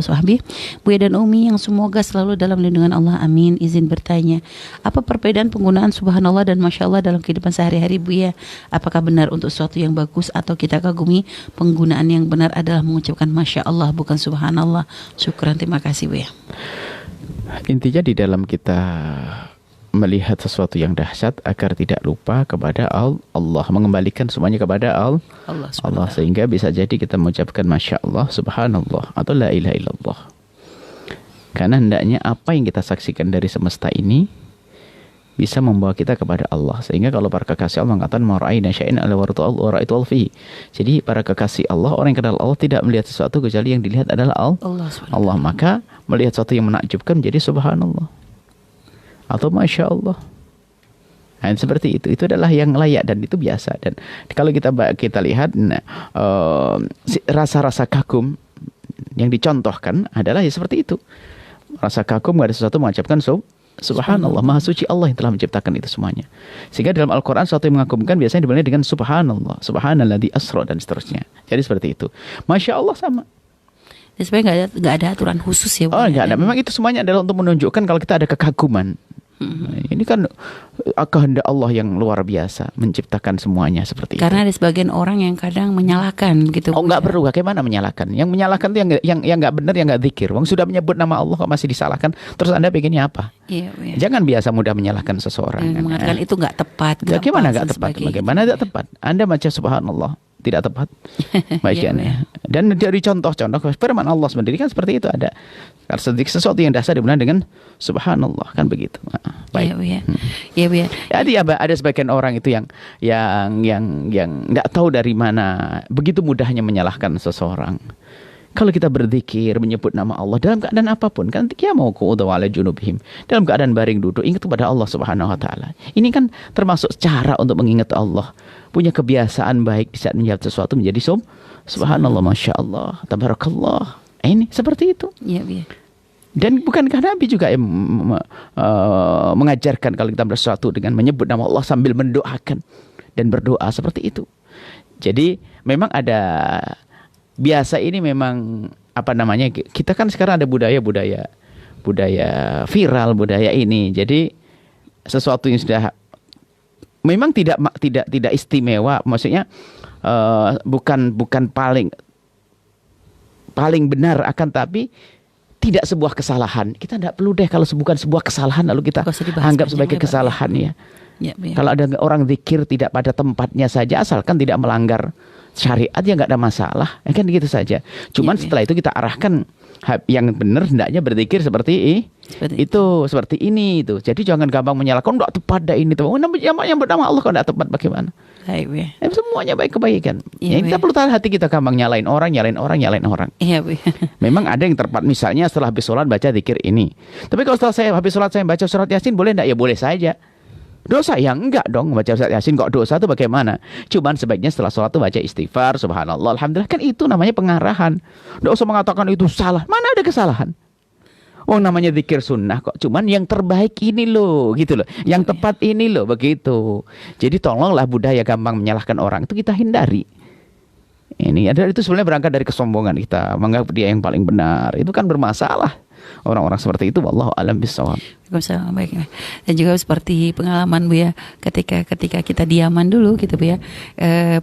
Buya dan Umi yang semoga selalu dalam lindungan Allah, amin. Izin bertanya, apa perbedaan penggunaan subhanallah dan masya Allah dalam kehidupan sehari-hari Buya? Apakah benar untuk sesuatu yang bagus atau kita kagumi penggunaan yang benar adalah mengucapkan masya Allah bukan subhanallah? Syukran, terima kasih Buya. Intinya di dalam kita melihat sesuatu yang dahsyat agar tidak lupa kepada Allah, mengembalikan semuanya kepada Allah, sehingga bisa jadi kita mengucapkan masya Allah, subhanallah, atau la ilaha illallah. Karena hendaknya apa yang kita saksikan dari semesta ini bisa membawa kita kepada Allah. Sehingga kalau para kekasih Allah mengatakan mara'ina syai'an ala waraitu fihi. Jadi para kekasih Allah, orang yang kenal Allah, tidak melihat sesuatu kecuali yang dilihat adalah Allah. Maka melihat sesuatu yang menakjubkan menjadi subhanallah atau masya Allah. Nah, seperti itu adalah yang layak dan itu biasa. Dan kalau kita lihat rasa-rasa kagum yang dicontohkan adalah ya seperti itu. Rasa kagum gak ada sesuatu mengucapkan subhanallah, maha suci Allah yang telah menciptakan itu semuanya. Sehingga dalam Al-Quran sesuatu yang mengagumkan biasanya dimulai dengan subhanallah, subhanalladzi asra, dan seterusnya. Jadi seperti itu. Masya Allah sama. Dan sebenarnya nggak ada aturan khusus ya Bu. Nggak ada. Memang itu semuanya adalah untuk menunjukkan kalau kita ada kekaguman. Ini kan kehendak Allah yang luar biasa menciptakan semuanya seperti Karena itu. ada sebagian orang yang kadang menyalahkan gitu. Nggak perlu. Bagaimana menyalahkan? Yang menyalahkan itu yang nggak benar, yang nggak zikir. Wong sudah menyebut nama Allah kok masih disalahkan. Terus Anda pengennya apa? Iya. Jangan biasa mudah menyalahkan seseorang. Yang mengatakan itu nggak tepat. Bagaimana nggak tepat? Bagaimana tidak tepat? Anda baca subhanallah tidak tepat bagiannya. Dan dari contoh-contoh firman Allah sendiri kan seperti itu ada. Kalau sesuatu yang dasar dimulai dengan subhanallah, kan begitu. Baik. Iya, Bu ya. Jadi ada sebagian orang itu yang enggak tahu dari mana begitu mudahnya menyalahkan seseorang. Kalau kita berzikir, menyebut nama Allah dalam keadaan apapun, kan dia mau qu'udu ala junubihim, dalam keadaan baring duduk, ingat kepada Allah Subhanahu wa taala. Ini kan termasuk cara untuk mengingat Allah. Punya kebiasaan baik bisa menjawab sesuatu menjadi subhanallah, masya Allah, tabarakallah. Ini seperti itu. Iya. Dan bukankah Nabi juga yang mengajarkan kalau kita bersesuatu dengan menyebut nama Allah sambil mendoakan dan berdoa seperti itu. Jadi memang ada biasa ini memang kita kan sekarang ada budaya viral, budaya ini. Jadi sesuatu yang sudah memang tidak istimewa, maksudnya bukan paling benar, akan tapi tidak sebuah kesalahan. Kita tidak perlu deh kalau bukan sebuah kesalahan lalu kita anggap sebagai kesalahan ya. Kalau ada orang zikir tidak pada tempatnya saja, asalkan tidak melanggar syariat, ya nggak ada masalah, kan gitu saja. Cuman setelah itu kita arahkan yang benar, hendaknya berzikir seperti ini itu. Jadi jangan gampang menyalahkan, nggak tepat dah ini tuh. Yang bernama Allah kok nggak tepat bagaimana? Semuanya baik kebaikan. Kita perlu tahan hati kita gampang nyalain orang. Iya, Bu. Memang ada yang tepat, misalnya setelah habis sholat baca zikir ini. Tapi kalau setelah habis sholat saya baca surat Yasin, boleh enggak? Ya boleh saja. Dosa ya enggak dong, baca surat Yasin kok dosa itu bagaimana? Cuman sebaiknya setelah sholat itu baca istighfar, subhanallah, alhamdulillah, kan itu namanya pengarahan. Enggak usah mengatakan itu salah. Mana ada kesalahan? Namanya zikir sunnah kok. Cuman yang terbaik ini loh, gitu loh. Yang tepat ini loh, begitu. Jadi tolonglah budaya gampang menyalahkan orang itu kita hindari. Itu sebenarnya berangkat dari kesombongan kita, menganggap dia yang paling benar. Itu kan bermasalah. orang-orang seperti itu. Wallahu a'lam bishawab. Waalaikumsalam. Baik. Dan juga seperti pengalaman Bu ya, ketika kita diaman dulu gitu Bu ya,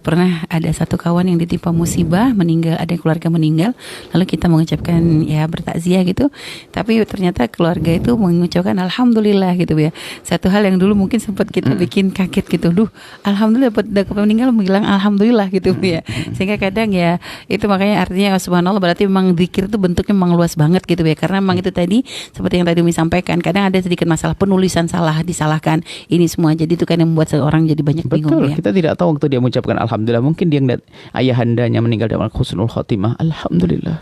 pernah ada satu kawan yang ditimpa musibah, meninggal, ada keluarga meninggal, lalu kita mengucapkan ya bertakziah gitu, tapi ternyata keluarga itu mengucapkan alhamdulillah gitu Bu ya. Satu hal yang dulu mungkin sempat kita bikin kaget gitu, duh alhamdulillah dapat meninggal bilang alhamdulillah gitu Bu ya. Sehingga kadang ya itu makanya artinya subhanallah, berarti memang zikir itu bentuknya memang luas banget gitu ya, karena memang itu tadi seperti yang tadi Umi sampaikan, kadang ada sedikit masalah penulisan salah, disalahkan ini semua, jadi itu kan yang membuat seorang jadi banyak bingung. Betul, ya. kita tidak tahu waktu dia mengucapkan alhamdulillah, mungkin dia ngeliat ayahandanya meninggal dalam husnul khotimah, alhamdulillah.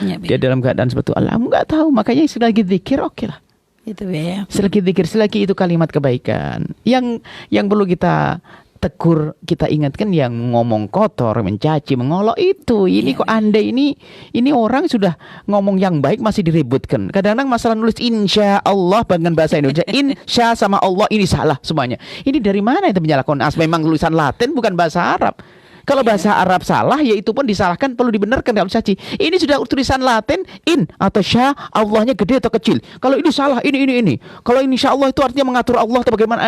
Ya, Dia dalam keadaan seperti itu, nggak tahu, makanya selagi zikir oke lah. itu ya. Selagi zikir, selagi itu kalimat kebaikan. Yang perlu kita tegur, kita ingatkan yang ngomong kotor, mencaci, mengolok itu. Ini kok Anda ini orang sudah ngomong yang baik masih diributkan. Kadang-kadang masalah nulis insya Allah dengan bahasa Indonesia, insya sama Allah ini salah semuanya. Ini dari mana itu menyalahkan? Memang tulisan Latin bukan bahasa Arab. Kalau bahasa Arab salah, ya itu pun disalahkan, perlu dibenarkan kalau caci. Ini sudah tulisan Latin, in atau sya, Allahnya gede atau kecil. Kalau ini salah, ini. Kalau ini insya Allah itu artinya mengatur Allah atau bagaimana?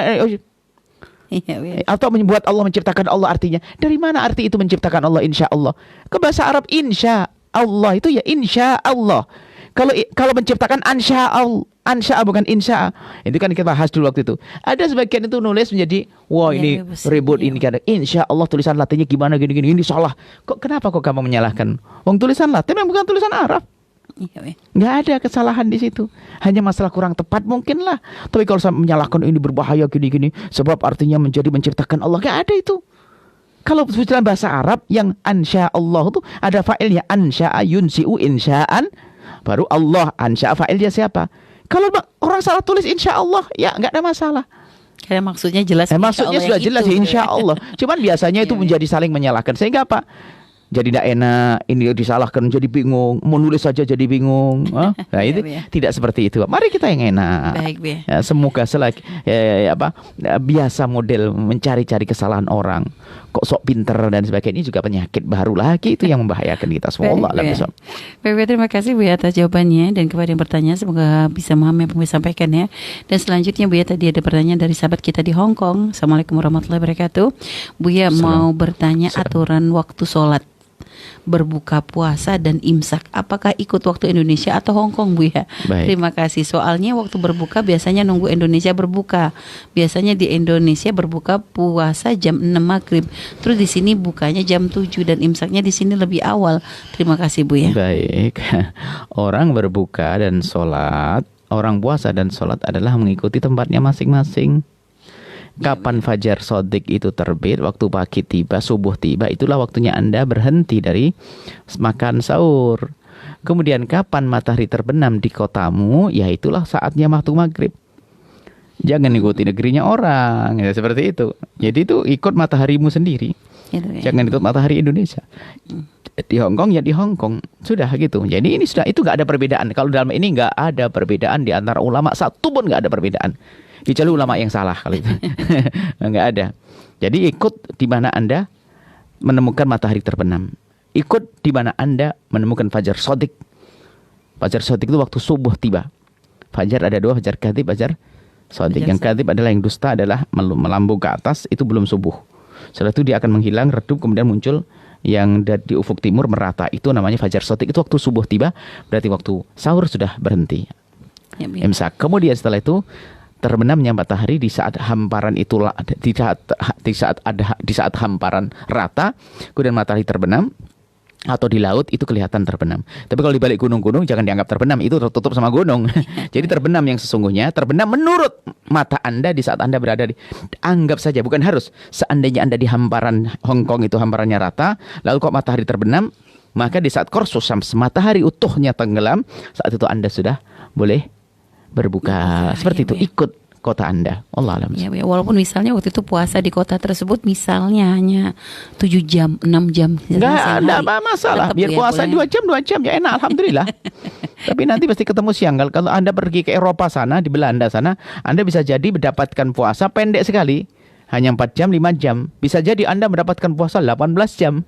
Iya. Atau membuat Allah menciptakan Allah, artinya dari mana arti itu menciptakan Allah insya Allah? Ke bahasa Arab insya Allah itu ya insya Allah. Kalau menciptakan ansya bukan insya. Itu kan kita bahas dulu waktu itu. Ada sebagian itu nulis menjadi wah ini ribut ini kan insya Allah tulisan Latinnya gimana gini ini salah. Kenapa kamu menyalahkan? Wong tulisan Latin yang bukan tulisan Arab. Iya. Nggak ada kesalahan di situ, hanya masalah kurang tepat mungkin lah. Tapi kalau saya menyalahkan ini berbahaya gini sebab artinya menjadi menciptakan Allah, nggak ada itu. Kalau dalam bahasa Arab yang ansya Allah itu ada fa'ilnya, ansya'a yunsi'u insya'an, baru Allah, ansya'a fa'ilnya siapa. Kalau orang salah tulis insya Allah, ya nggak ada masalah. Karena maksudnya jelas. Maksudnya sudah jelas ya, insya Allah. Cuman biasanya itu menjadi saling menyalahkan, sehingga apa? Jadi tidak enak, ini disalahkan jadi bingung, mau nulis saja jadi bingung. Nah itu tidak seperti itu. Mari kita yang enak. Baik, ya, semoga selagi biasa model mencari-cari kesalahan orang, kok sok pinter dan sebagainya, ini juga penyakit baru lagi itu yang membahayakan kita semua. Allah alam. Baik, terima kasih Bu ya atas jawabannya, dan kepada yang bertanya semoga bisa memahami apa yang bisa sampaikan ya. Dan selanjutnya Bu ya, tadi ada pertanyaan dari sahabat kita di Hong Kong. Assalamualaikum warahmatullahi wabarakatuh. Bu ya mau bertanya aturan waktu sholat berbuka puasa dan imsak, apakah ikut waktu Indonesia atau Hong Kong Bu ya? Baik. Terima kasih. Soalnya waktu berbuka biasanya nunggu Indonesia berbuka. Biasanya di Indonesia berbuka puasa jam 6 maghrib. Terus di sini bukanya jam 7 dan imsaknya di sini lebih awal. Terima kasih Bu ya. Baik. Orang berbuka dan sholat, orang puasa dan sholat adalah mengikuti tempatnya masing-masing. Kapan fajar sodik itu terbit, waktu pagi tiba, subuh tiba, itulah waktunya Anda berhenti dari makan sahur. Kemudian kapan matahari terbenam di kotamu, ya itulah saatnya waktu maghrib. Jangan ikuti negerinya orang, ya seperti itu. Jadi itu ikut mataharimu sendiri. Jangan ikut matahari Indonesia. Di Hong Kong ya di Hong Kong, sudah gitu. Jadi ini sudah, itu nggak ada perbedaan. Kalau dalam ini nggak ada perbedaan di antara ulama, satu pun nggak ada perbedaan. Kecuali ulama yang salah kalau itu. Nggak ada. Jadi ikut di mana Anda menemukan matahari terbenam. Ikut di mana Anda menemukan fajar sodik. Fajar sodik itu waktu subuh tiba. Fajar ada dua, fajar kadhib, fajar sodik. Yang kadhib adalah yang dusta, adalah melambung ke atas, itu belum subuh. Setelah itu dia akan menghilang, redup, kemudian muncul yang di ufuk timur merata. Itu namanya fajar sodik. Itu waktu subuh tiba, berarti waktu sahur sudah berhenti. Imsak. Kemudian setelah itu terbenamnya matahari di saat hamparan itulah, di saat hamparan rata, kemudian matahari terbenam, atau di laut itu kelihatan terbenam. Tapi kalau di balik gunung-gunung jangan dianggap terbenam, itu tertutup sama gunung. Jadi terbenam yang sesungguhnya, terbenam menurut mata Anda di saat Anda berada di, anggap saja, bukan harus, seandainya Anda di hamparan Hong Kong itu hamparannya rata, lalu kok matahari terbenam, maka di saat kursus matahari utuhnya tenggelam, saat itu Anda sudah boleh berbuka. Seperti itu, ikut kota Anda. Allah alam. Ya, walaupun misalnya waktu itu puasa di kota tersebut misalnya hanya 7 jam, 6 jam. Enggak ada masalah. Biar puasa 2 jam ya enak, alhamdulillah. Tapi nanti pasti ketemu siang. Kalau Anda pergi ke Eropa sana, di Belanda sana, Anda bisa jadi mendapatkan puasa pendek sekali, hanya 4 jam, 5 jam. Bisa jadi Anda mendapatkan puasa 18 jam.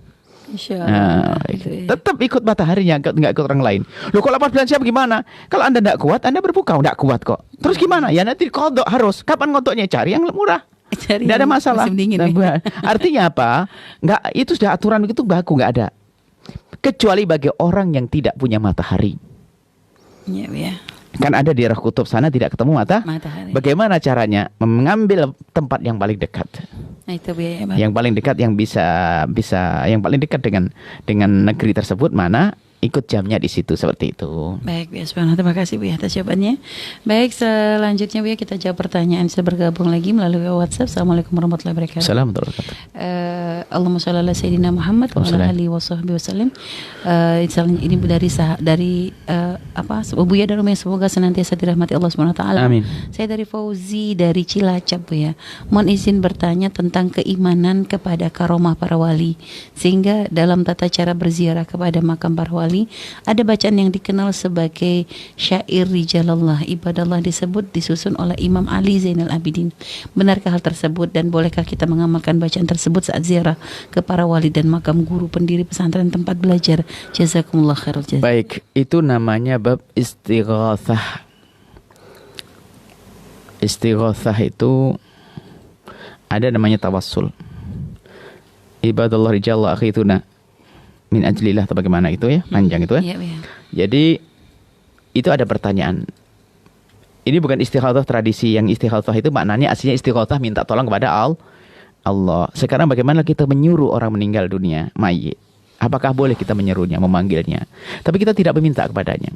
Insya Nah, Allah. Gitu ya. tetap ikut mataharinya, nggak ikut orang lain. Loh kalau 14 jam gimana? Kalau Anda nggak kuat, Anda berbuka, nggak kuat kok. Terus gimana? Ya nanti kodok harus. Kapan kodoknya? Cari yang murah. Cari Tidak ada yang masalah. musim dingin, Nah, ya. artinya apa? Nggak, itu sudah aturan begitu baku, nggak ada. Kecuali bagi orang yang tidak punya matahari. Iya, ya. Kan ada di daerah kutub sana tidak ketemu Matahari. Bagaimana caranya? Mengambil tempat yang paling dekat. Nah, itu ya, Pak. Yang paling dekat yang bisa yang paling dekat dengan negeri tersebut mana? Ikut jamnya di situ seperti itu. Baik, Bu ya. Subhanallah. Terima kasih Bu ya atas jawabannya. Baik, selanjutnya Bu ya kita jawab pertanyaan. Bisa bergabung lagi melalui WhatsApp. Assalamualaikum warahmatullahi wabarakatuh. Assalamualaikum warahmatullahi wabarakatuh. Allahumma sholli ala sayyidina Muhammad wa ala alihi washabbihi wasallam. Ini dari Bu ya dan Umi, semoga senantiasa dirahmati Allah Subhanahu wa taala. Amin. Saya dari Fauzi dari Cilacap Bu ya. Mohon izin bertanya tentang keimanan kepada karomah para wali, sehingga dalam tata cara berziarah kepada makam para wali ada bacaan yang dikenal sebagai syair rijalallah ibadallah disebut disusun oleh Imam Ali Zainal Abidin. Benarkah hal tersebut dan bolehkah kita mengamalkan bacaan tersebut saat ziarah ke para wali dan makam guru pendiri pesantren tempat belajar? Jazakumullah khairul jazaa. Baik, itu namanya bab istighatsah. Istighatsah itu ada namanya tawassul. Ibadallah rijallah akhituna min ajlillah atau bagaimana itu ya, panjang itu ya. Iya, iya. Jadi itu ada pertanyaan. Ini bukan istighatsah tradisi. Yang istighatsah itu maknanya aslinya istighatsah minta tolong kepada Allah. Sekarang bagaimana kita menyuruh orang meninggal dunia, mayit? Apakah boleh kita menyerunya, memanggilnya? Tapi kita tidak meminta kepadanya.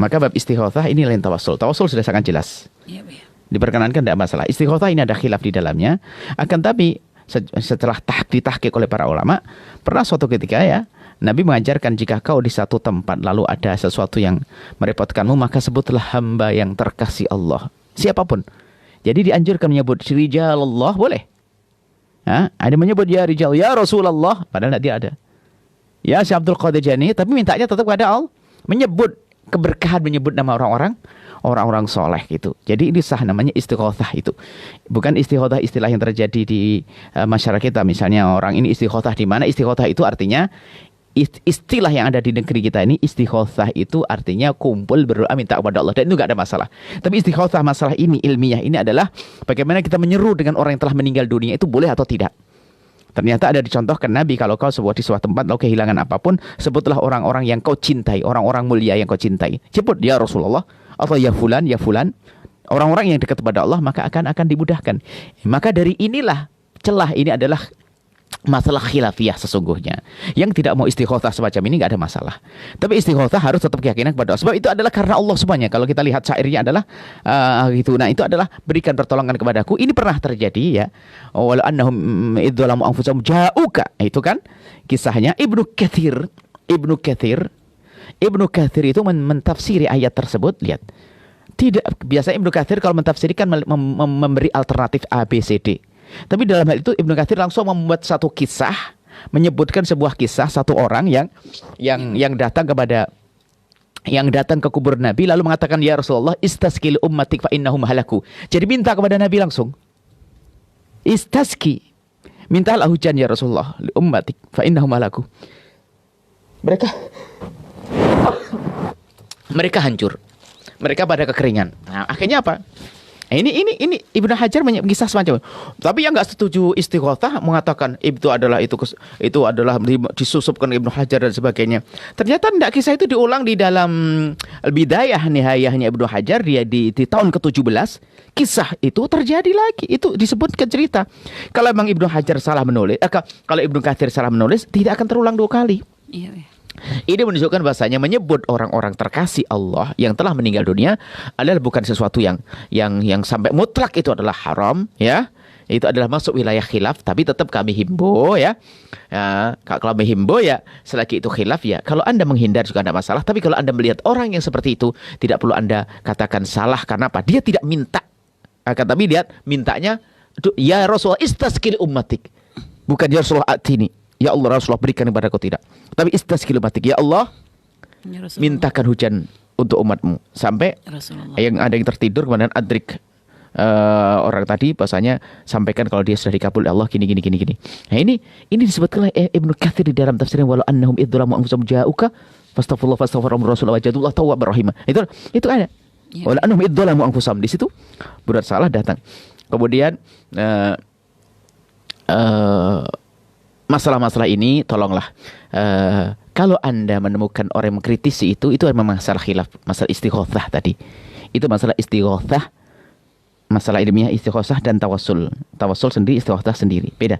Maka bab istighatsah ini lain tawassul. Tawassul sudah sangat jelas. Iya, iya. Diperkenankan, tidak masalah. Istighatsah ini ada khilaf di dalamnya. Akan tapi setelah ditahqiq oleh para ulama, pernah suatu ketika ya, Nabi mengajarkan jika kau di satu tempat lalu ada sesuatu yang merepotkanmu, maka sebutlah hamba yang terkasih Allah. Siapapun. Jadi dianjurkan menyebut rijalallah, boleh. Ada menyebut ya rijal, ya Rasulullah, padahal dia ada. Ya Syekh Abdul Qadir Jani, tapi mintanya tetap kepada Allah. Menyebut keberkahan, menyebut nama orang-orang soleh gitu. Jadi ini sah, namanya istighatsah itu. Bukan istighatsah istilah yang terjadi di masyarakat kita. Misalnya orang ini istighatsah di mana? Istighatsah itu artinya istilah yang ada di negeri kita ini, istighatsah itu artinya kumpul berdoa minta kepada Allah, dan itu nggak ada masalah. Tapi istighatsah masalah ini ilmiah ini adalah bagaimana kita menyeru dengan orang yang telah meninggal dunia, itu boleh atau tidak. Ternyata ada dicontohkan Nabi, kalau kau di sebuah tempat lalu kehilangan apapun, sebutlah orang-orang yang kau cintai, orang-orang mulia yang kau cintai. Sebut ya Rasulullah atau ya fulan, orang-orang yang dekat kepada Allah, maka akan dimudahkan. Maka dari inilah celah ini adalah masalah khilafiyah sesungguhnya. Yang tidak mau istighatsah semacam ini nggak ada masalah. Tapi istighatsah harus tetap keyakinan kepada Allah. Sebab itu adalah karena Allah semuanya. Kalau kita lihat syairnya adalah gitu. Nah, itu adalah berikan pertolongan kepadaku. Ini pernah terjadi ya. Walau annahum idzalamu anfusahum ja'uka. Itu kan kisahnya Ibnu Katsir itu mentafsiri ayat tersebut. Lihat. Tidak, biasanya Ibnu Katsir kalau mentafsirkan memberi alternatif A, B, C, D. Tapi dalam hal itu Ibnu Katsir langsung membuat satu kisah, menyebutkan sebuah kisah satu orang yang datang ke kubur Nabi lalu mengatakan ya Rasulullah istasqil ummatik fa innahum halaku. Jadi minta kepada Nabi langsung. Istasqi. Mintalah hujan ya Rasulullah li ummatik fa innahum halaku. Mereka hancur. Mereka pada kekeringan. Nah, akhirnya apa? Ini Ibnu Hajar kisah semacam itu. Tapi yang nggak setuju istighatsah mengatakan itu adalah disusupkan Ibnu Hajar dan sebagainya. Ternyata tidak, kisah itu diulang di dalam Al-Bidayah Nihayahnya Ibnu Hajar, dia di tahun ke-17 kisah itu terjadi lagi. Itu disebutkan cerita. Kalau memang Ibnu Hajar salah menulis, kalau Ibnu Katsir salah menulis, tidak akan terulang dua kali. Iya, iya. Ini menunjukkan bahasanya menyebut orang-orang terkasih Allah yang telah meninggal dunia adalah bukan sesuatu yang sampai mutlak itu adalah haram ya. Itu adalah masuk wilayah khilaf, tapi tetap kami himbau ya. Kalau kami himbau ya, selagi itu khilaf ya, kalau Anda menghindar juga tidak masalah. Tapi kalau Anda melihat orang yang seperti itu, tidak perlu Anda katakan salah. Karena apa? Dia tidak minta. Tapi lihat mintanya ya Rasulullah istasqil ummatik. Bukan ya Rasulullah atini. Ya Allah Rasulullah berikan kepada kau, tidak. Tapi istasqil ummatik. Ya Allah mintakan hujan untuk umatmu. Sampai yang ada yang tertidur kemudian adrik orang tadi bahasanya sampaikan kalau dia sudah dikabul Allah gini. Nah ini disebutkan oleh Ibnu Katsir di dalam tafsirnya, walau annahum idzalamu anfusahum ja'uka fastaghfirullah Rasulullah wajadullah tawwabur rahim. Itu ada. Ya. Walau annahum idzalamu anfusahum, di situ berat salah datang. Kemudian masalah-masalah ini tolonglah kalau Anda menemukan orang yang mengkritisi itu memang masalah khilaf, masalah istighotsah tadi. Itu masalah istighotsah, masalah ilmiah istighotsah dan tawassul. Tawassul sendiri, istighotsah sendiri. Beda.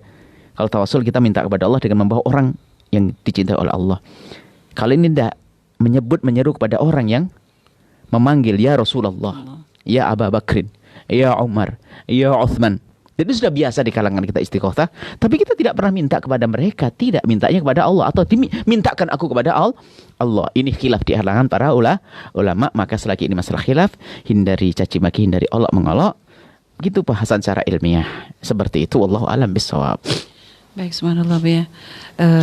Kalau tawassul kita minta kepada Allah dengan membawa orang yang dicintai oleh Allah. Kalau ini tidak menyeru kepada orang yang memanggil ya Rasulullah, ya Abu Bakrin, ya Umar, ya Uthman. Jadi sudah biasa di kalangan kita istighotsah, tapi kita tidak pernah minta kepada mereka, tidak mintanya kepada Allah atau mintakan aku kepada Allah. Ini khilaf di kalangan para ulama, maka selagi ini masalah khilaf, hindari caci maki, hindari olok mengolok. Gitu bahasan secara ilmiah. Seperti itu, wallahu a'lam bishawab. Baik, subhanallah Bu ya.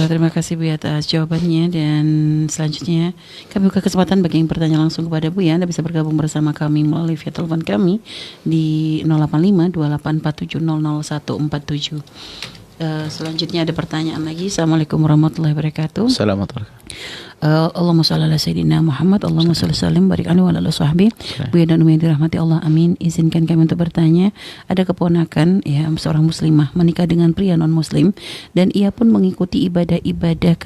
Terima kasih Bu ya atas jawabannya, dan selanjutnya kami buka kesempatan bagi yang bertanya langsung kepada Bu ya. Anda bisa bergabung bersama kami melalui via telepon kami di 085 2847 00147. Selanjutnya ada pertanyaan lagi. Assalamualaikum warahmatullahi wabarakatuh. Assalamualaikum. Allahumma shalli ala sayyidina Muhammad, Allahumma shalli salim barik alaihi wa ala sahbihi. Buya dan Umi yang dirahmati Allah, amin. Izinkan kami untuk bertanya, ada keponakan ya seorang muslimah menikah dengan pria non muslim dan ia pun mengikuti ibadah-ibadah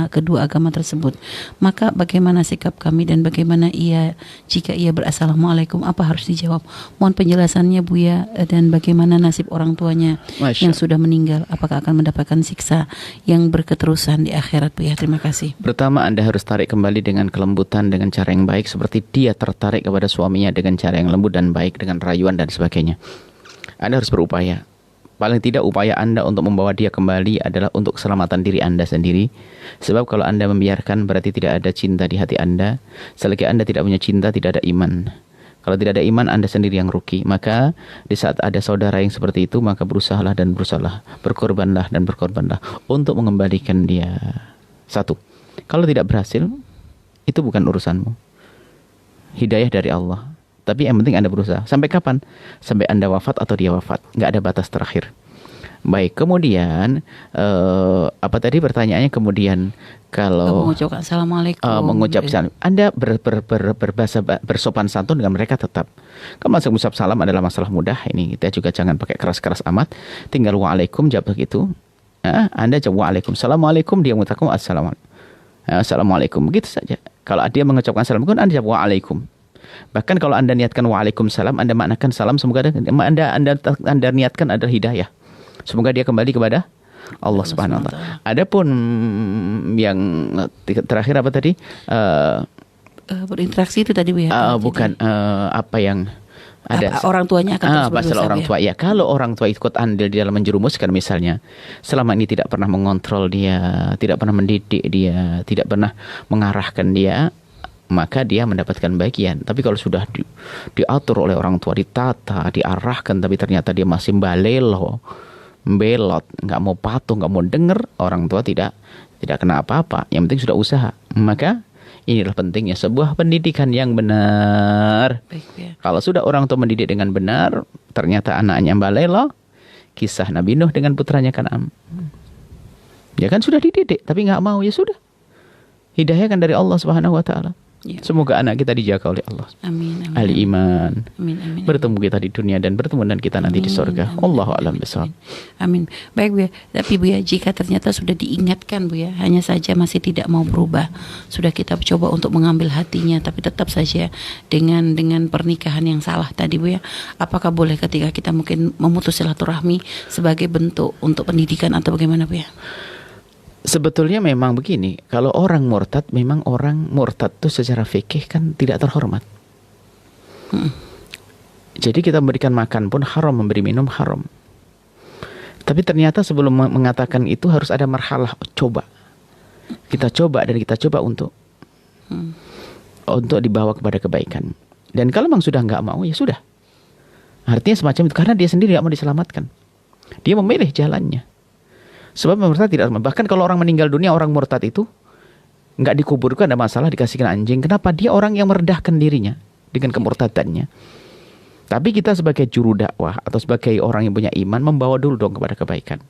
kedua agama tersebut. Maka bagaimana sikap kami dan bagaimana ia jika ia berassalamualaikum, apa harus dijawab? Mohon penjelasannya Buya, dan bagaimana nasib orang tuanya yang sudah meninggal, apakah akan mendapatkan siksa yang berketerusan di akhirat Buya? Terima kasih. Pertama, Anda harus tarik kembali dengan kelembutan, dengan cara yang baik, seperti dia tertarik kepada suaminya dengan cara yang lembut dan baik, dengan rayuan dan sebagainya. Anda harus berupaya. Paling tidak upaya Anda untuk membawa dia kembali adalah untuk keselamatan diri Anda sendiri. Sebab kalau Anda membiarkan, berarti tidak ada cinta di hati Anda. Selagi Anda tidak punya cinta, tidak ada iman. Kalau tidak ada iman, Anda sendiri yang rugi. Maka di saat ada saudara yang seperti itu, maka berusahalah, berkorbanlah untuk mengembalikan dia. Satu, kalau tidak berhasil, itu bukan urusanmu. Hidayah dari Allah. Tapi yang penting Anda berusaha. Sampai kapan? Sampai Anda wafat atau dia wafat. Nggak ada batas terakhir. Baik, kemudian apa tadi pertanyaannya? Kemudian kalau mengucapkan assalamualaikum, mengucap salam, Anda bersopan santun dengan mereka tetap. Kalau masuk mengucap salam adalah masalah mudah. Ini kita juga jangan pakai keras-keras amat. Tinggal waalaikum, jawab begitu. Anda jawab waalaikum, assalamualaikum, dia mengucapkan assalamualaikum, begitu saja. Kalau dia mengucapkan assalamualaikum, Anda jawab waalaikum. Bahkan kalau Anda niatkan waalaikumsalam, Anda maknakan salam, semoga Anda niatkan adalah hidayah. Semoga dia kembali kepada Allah Subhanahu wa taala. Adapun yang terakhir apa tadi? Berinteraksi itu tadi Bu ya. Bukan apa yang ada orang tuanya akan terus masalah orang tua ya. Kalau orang tua ikut andil di dalam menjerumuskan misalnya, selama ini tidak pernah mengontrol dia, tidak pernah mendidik dia, tidak pernah mengarahkan dia, maka dia mendapatkan bagian. Tapi kalau sudah diatur oleh orang tua, ditata, diarahkan, tapi ternyata dia masih belot, nggak mau patuh, nggak mau dengar, orang tua tidak kena apa-apa. Yang penting sudah usaha. Maka inilah pentingnya sebuah pendidikan yang benar. Baik, ya. Kalau sudah orang tua mendidik dengan benar, ternyata anaknya balelo, kisah Nabi Nuh dengan putranya Kan'an. Ya kan sudah dididik, tapi nggak mau, ya sudah. Hidayah kan dari Allah Subhanahu wa taala. Ya. Semoga anak kita dijaga oleh Allah. Amin, amin. Ahli iman. Amin. Bertemu kita di dunia dan bertemu dengan kita nanti di surga. Allahu a'lam bishawab. Amin. Baik Bu ya. Tapi Bu ya, jika ternyata sudah diingatkan Bu ya, hanya saja masih tidak mau berubah. Sudah kita coba untuk mengambil hatinya, tapi tetap saja dengan pernikahan yang salah tadi Bu ya. Apakah boleh ketika kita mungkin memutus silaturahmi sebagai bentuk untuk pendidikan atau bagaimana Bu ya? Sebetulnya memang begini, kalau orang murtad, memang orang murtad itu secara fikih kan tidak terhormat. Jadi kita memberikan makan pun haram, memberi minum haram. Tapi ternyata sebelum mengatakan itu harus ada marhalah coba. Kita coba dan kita coba untuk dibawa kepada kebaikan. Dan kalau memang sudah nggak mau, ya sudah. Artinya semacam itu, karena dia sendiri nggak mau diselamatkan. Dia memilih jalannya. Sebab murtad tidak, bahkan kalau orang meninggal dunia, orang murtad itu nggak dikuburkan, ada masalah, dikasihkan anjing. Kenapa? Dia orang yang merendahkan dirinya dengan kemurtadannya. Tapi kita sebagai juru dakwah atau sebagai orang yang punya iman membawa dulu dong kepada kebaikan.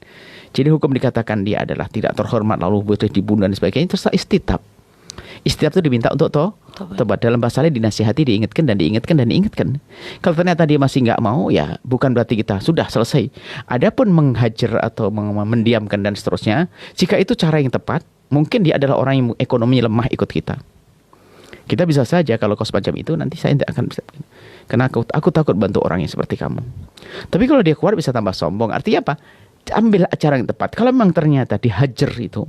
Jadi hukum dikatakan dia adalah tidak terhormat lalu boleh dibunuh dan sebagainya, itu istitab. Istitab itu diminta untuk tobat. Dalam bahasa lain dinasihati, diingatkan dan diingatkan dan diingatkan. Kalau ternyata dia masih nggak mau, ya bukan berarti kita sudah selesai. Adapun menghajar atau mendiamkan dan seterusnya, jika itu cara yang tepat, mungkin dia adalah orang yang ekonominya lemah ikut kita. Kita bisa saja kalau kau semacam itu nanti saya tidak akan bisa. Karena aku takut bantu orang yang seperti kamu. Tapi kalau dia kuat bisa tambah sombong. Artinya apa? Ambil cara yang tepat. Kalau memang ternyata dihajar itu,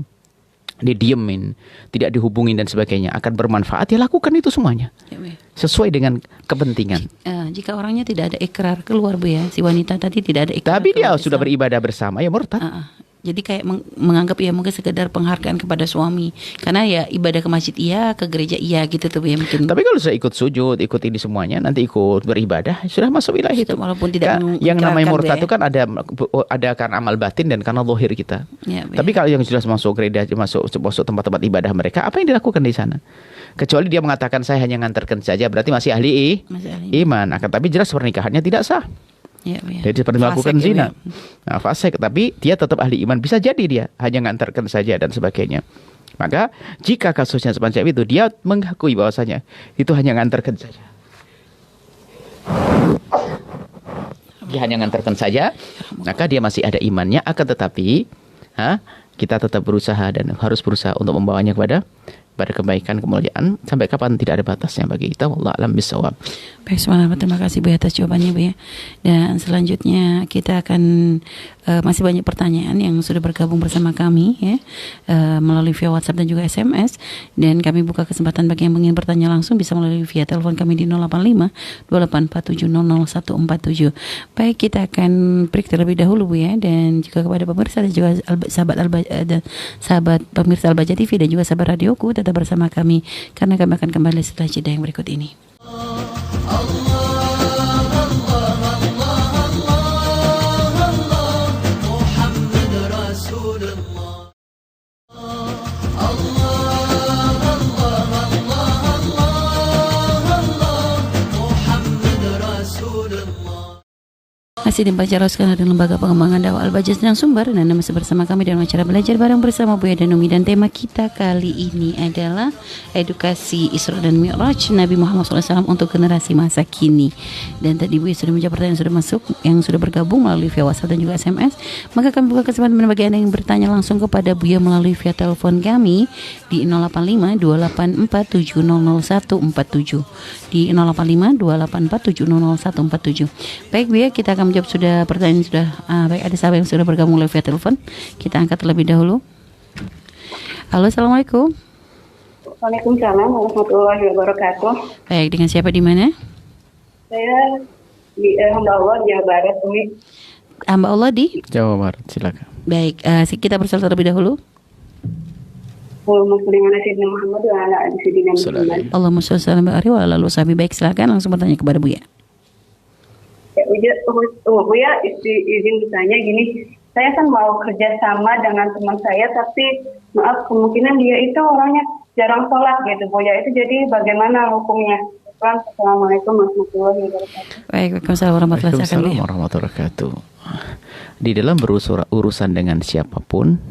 didiemin, tidak dihubungin dan sebagainya akan bermanfaat, ya lakukan itu semuanya. Sesuai dengan kepentingan. Jika orangnya tidak ada ikrar keluar Bu ya, si wanita tadi tidak ada ikrar. Tapi dia sudah beribadah bersama, ya murtad. Jadi kayak menganggap ya mungkin sekedar penghargaan kepada suami. Karena ya ibadah ke masjid iya, ke gereja iya gitu tuh ya mungkin. Tapi kalau sudah ikut sujud, ikut ini semuanya, nanti ikut beribadah, sudah masuk wilayah itu. Walaupun tidak yang namanya murtad itu kan ada karena amal batin dan karena zahir kita. Ya, tapi kalau yang sudah masuk gereja, masuk tempat-tempat ibadah mereka, apa yang dilakukan di sana? Kecuali dia mengatakan saya hanya ngantarkan saja, berarti masih ahli iman. Tapi jelas pernikahannya tidak sah. Ya. Jadi seperti melakukan zina. Nah, fasik, tapi dia tetap ahli iman. Bisa jadi dia hanya ngantarkan saja dan sebagainya. Maka jika kasusnya semacam itu, dia mengakui bahwasanya itu hanya ngantarkan saja. Dia hanya ngantarkan saja, maka dia masih ada imannya. Akan tetapi kita tetap berusaha dan harus berusaha untuk membawanya kepada kebaikan, kemuliaan, sampai kapan tidak ada batasnya bagi kita. Wallahu a'lam bishawab. Baik, terima kasih Bu atas jawabannya Bu ya. Dan selanjutnya kita akan masih banyak pertanyaan yang sudah bergabung bersama kami ya, melalui via WhatsApp dan juga SMS, dan kami buka kesempatan bagi yang ingin bertanya langsung bisa melalui via telepon kami di 085 2847 00147. Baik, kita akan break terlebih dahulu Bu ya, dan juga kepada pemirsa dan juga sahabat pemirsa Al-Baja TV dan juga sahabat radioku, tetap bersama kami karena kami akan kembali setelah jeda yang berikut ini. Masih dibaca Roskan dari Lembaga Pengembangan Dakwah Al-Baja Sedang Sumber, dan masih bersama kami dalam acara belajar bareng bersama Buya dan Umi, dan tema kita kali ini adalah edukasi Isra dan Mi'raj Nabi Muhammad SAW untuk generasi masa kini. Dan tadi Buya sudah menjawab pertanyaan yang sudah masuk, yang sudah bergabung melalui via WhatsApp dan juga SMS. Maka kami buka kesempatan bagi Anda yang bertanya langsung kepada Buya melalui via telepon kami di 085 284 700 147 di 085 284 700 147. Baik Buya, kita akan menjawab sudah pertanyaan sudah baik, ada sahabat yang sudah bergabung via telepon. Kita angkat terlebih dahulu. Halo, assalamualaikum. Waalaikumsalam warahmatullahi wabarakatuh. Baik, dengan siapa di mana? Saya di hamba Allah di Jawa Barat, Umi. Hamba Allah di Jawa Barat, silakan. Baik, kita bersalat terlebih dahulu. Allahumma sholli ala sayyidina Muhammad wa ala ali sayyidina Muhammad. Allahumma sholli wa ala ali sahabi. Baik, silakan langsung bertanya kepada Buya. Ya, Buya, izin bertanya gini, saya kan mau kerja sama dengan teman saya, tapi maaf kemungkinan dia itu orangnya jarang sholat gitu, Buya, itu jadi bagaimana hukumnya? Assalamualaikum warahmatullahi wabarakatuh. Baik, waalaikumsalam warahmatullahi wabarakatuh. Di dalam urusan dengan siapapun,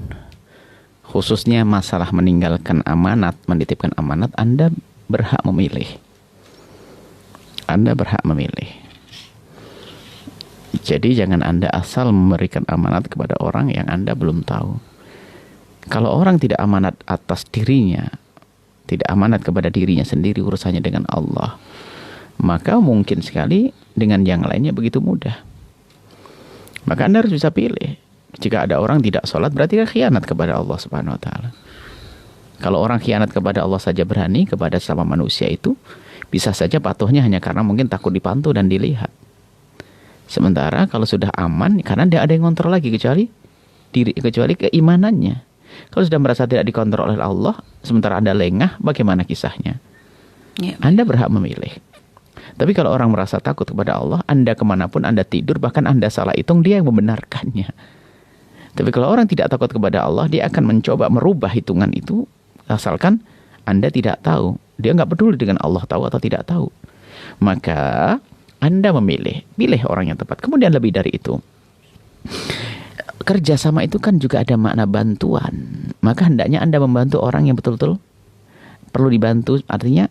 khususnya masalah meninggalkan amanat, menitipkan amanat, Anda berhak memilih. Anda berhak memilih. Jadi jangan Anda asal memberikan amanat kepada orang yang Anda belum tahu. Kalau orang tidak amanat atas dirinya, tidak amanat kepada dirinya sendiri, urusannya dengan Allah, maka mungkin sekali dengan yang lainnya begitu mudah. Maka Anda harus bisa pilih. Jika ada orang tidak sholat, berarti kan khianat kepada Allah Subhanahu wa Ta'ala. Kalau orang khianat kepada Allah saja berani, kepada sama manusia itu bisa saja patuhnya hanya karena mungkin takut dipantau dan dilihat. Sementara kalau sudah aman, karena tidak ada yang kontrol lagi kecuali keimanannya. Kalau sudah merasa tidak dikontrol oleh Allah, sementara Anda lengah, bagaimana kisahnya? Ya. Anda berhak memilih. Tapi kalau orang merasa takut kepada Allah, Anda kemanapun Anda tidur, bahkan Anda salah hitung, dia yang membenarkannya. Tapi kalau orang tidak takut kepada Allah, dia akan mencoba merubah hitungan itu, asalkan Anda tidak tahu. Dia nggak peduli dengan Allah tahu atau tidak tahu. Maka Anda pilih orang yang tepat. Kemudian lebih dari itu, kerjasama itu kan juga ada makna bantuan. Maka hendaknya Anda membantu orang yang betul-betul perlu dibantu. Artinya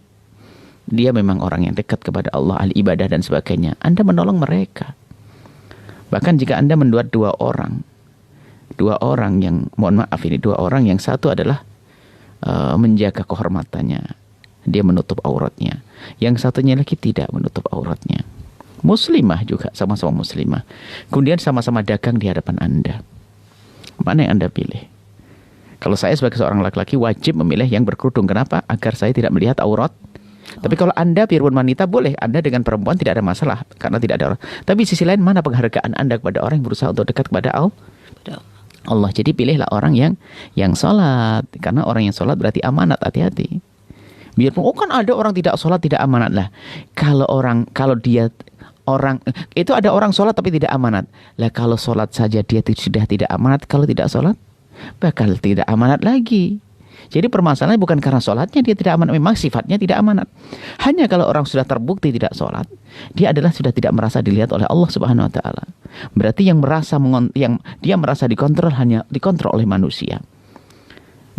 dia memang orang yang dekat kepada Allah, ahli ibadah dan sebagainya. Anda menolong mereka. Bahkan jika Anda menduat dua orang yang, mohon maaf ini, dua orang yang satu adalah menjaga kehormatannya, dia menutup auratnya. Yang satunya lagi tidak menutup auratnya. Muslimah juga, sama-sama muslimah. Kemudian sama-sama dagang di hadapan Anda. Mana yang Anda pilih? Kalau saya sebagai seorang laki-laki wajib memilih yang berkerudung. Kenapa? Agar saya tidak melihat aurat. Tapi kalau Anda biarpun wanita, boleh. Anda dengan perempuan tidak ada masalah, karena tidak ada aurat. Tapi sisi lain, mana penghargaan Anda kepada orang yang berusaha untuk dekat kepada Allah. Jadi pilihlah orang yang sholat. Karena orang yang sholat berarti amanat, hati-hati. Biarpun kan ada orang tidak sholat tidak amanat lah. Kalau itu ada orang sholat tapi tidak amanat. Lah kalau sholat saja dia sudah tidak amanat, kalau tidak sholat bakal tidak amanat lagi. Jadi permasalahannya bukan karena sholatnya dia tidak amanat, memang sifatnya tidak amanat. Hanya kalau orang sudah terbukti tidak sholat, dia sudah tidak merasa dilihat oleh Allah Subhanahu Wa Taala. Berarti yang dia merasa dikontrol hanya dikontrol oleh manusia.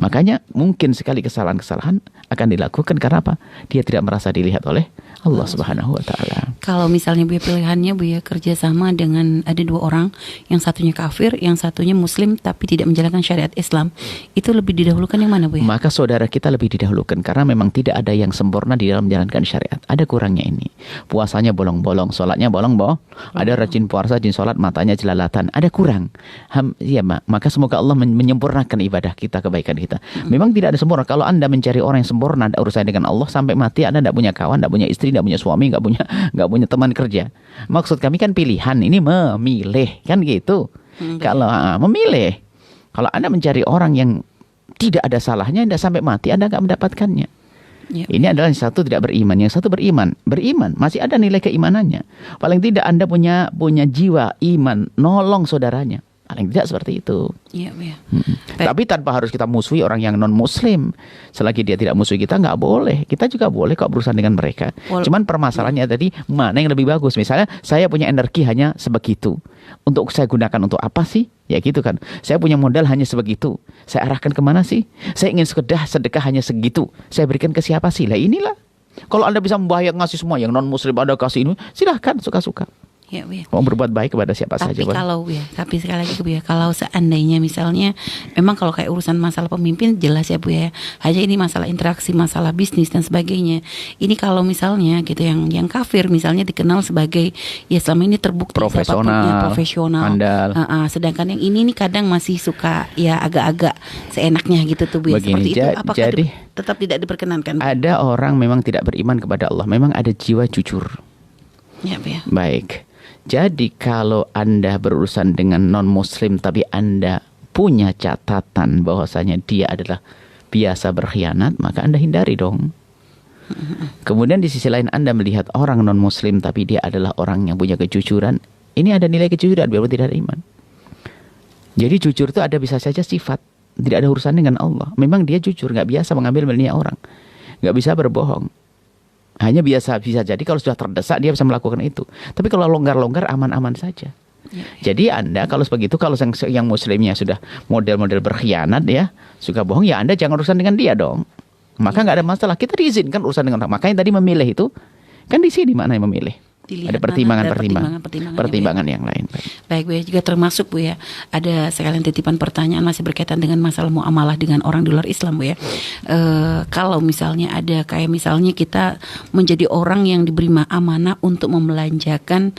Makanya mungkin sekali kesalahan-kesalahan akan dilakukan karena apa? Dia tidak merasa dilihat oleh Allah Subhanahu Wa Taala. Kalau misalnya Bu ya, pilihannya Bu ya kerjasama dengan ada dua orang, yang satunya kafir, yang satunya muslim tapi tidak menjalankan syariat Islam, itu lebih didahulukan yang mana Bu ya? Maka saudara kita lebih didahulukan karena memang tidak ada yang sempurna di dalam menjalankan syariat. Ada kurangnya ini. Puasanya bolong-bolong, sholatnya bolong-bolong. Ada rajin puasa, rajin sholat, matanya jelalatan. Ada kurang. Maka semoga Allah menyempurnakan ibadah kita, kebaikan kita. Memang tidak ada sempurna. Kalau Anda mencari orang yang sempurna urusan dengan Allah sampai mati, Anda tidak punya kawan, tidak punya istri, tidak punya suami, nggak punya teman kerja. Maksud kami kan pilihan ini memilih kan gitu. Kalau memilih, kalau Anda mencari orang yang tidak ada salahnya, Anda sampai mati Anda nggak mendapatkannya. Ya. Ini adalah yang satu tidak beriman, yang satu beriman masih ada nilai keimanannya. Paling tidak Anda punya jiwa iman, nolong saudaranya. Paling tidak seperti itu. Iya. Tapi tanpa harus kita musuhi orang yang non Muslim. Selagi dia tidak musuhi kita, nggak boleh. Kita juga boleh kok berurusan dengan mereka. Cuman permasalahannya tadi mana yang lebih bagus. Misalnya saya punya energi hanya sebegitu. Untuk saya gunakan untuk apa sih? Ya gitu kan. Saya punya modal hanya sebegitu. Saya arahkan kemana sih? Saya ingin sedekah hanya segitu. Saya berikan ke siapa sih? Lah inilah. Kalau Anda bisa membayar ngasih semua, yang non Muslim Anda kasih ini, silahkan suka-suka. Ya, Bu ya. Mau berbuat baik kepada siapa saja. Tapi sekali lagi Bu ya, kalau seandainya misalnya memang kalau kayak urusan masalah pemimpin jelas ya Bu ya, hanya ini masalah interaksi, masalah bisnis dan sebagainya. Ini kalau misalnya gitu yang kafir misalnya dikenal sebagai ya selama ini terbukti profesional, andal. Sedangkan yang ini nih kadang masih suka ya agak-agak seenaknya gitu tuh Bu ya. Seperti itu apakah tetap tidak diperkenankan Bu? Ada orang memang tidak beriman kepada Allah, memang ada jiwa jujur. Ya Bu ya. Baik. Jadi kalau Anda berurusan dengan non-muslim tapi Anda punya catatan bahwasanya dia adalah biasa berkhianat, maka Anda hindari dong. Kemudian di sisi lain Anda melihat orang non-muslim tapi dia adalah orang yang punya kejujuran. Ini ada nilai kejujuran biarpun tidak ada iman. Jadi jujur itu ada bisa saja sifat, tidak ada urusan dengan Allah. Memang dia jujur, nggak biasa mengambil miliknya orang, nggak bisa berbohong. Hanya bisa jadi kalau sudah terdesak dia bisa melakukan itu. Tapi kalau longgar-longgar aman-aman saja. Jadi Anda kalau begitu, kalau yang muslimnya sudah model-model berkhianat ya, suka bohong, ya Anda jangan urusan dengan dia dong. Maka nggak ada masalah. Kita diizinkan urusan dengan orang. Makanya tadi memilih itu kan di sini mana yang memilih. Dilihat ada pertimbangan yang lain. Baik Bu ya, juga termasuk Bu ya, ada sekalian titipan pertanyaan masih berkaitan dengan masalah muamalah dengan orang di luar Islam Bu ya. Kalau misalnya ada kayak misalnya kita menjadi orang yang diberi amanah untuk membelanjakan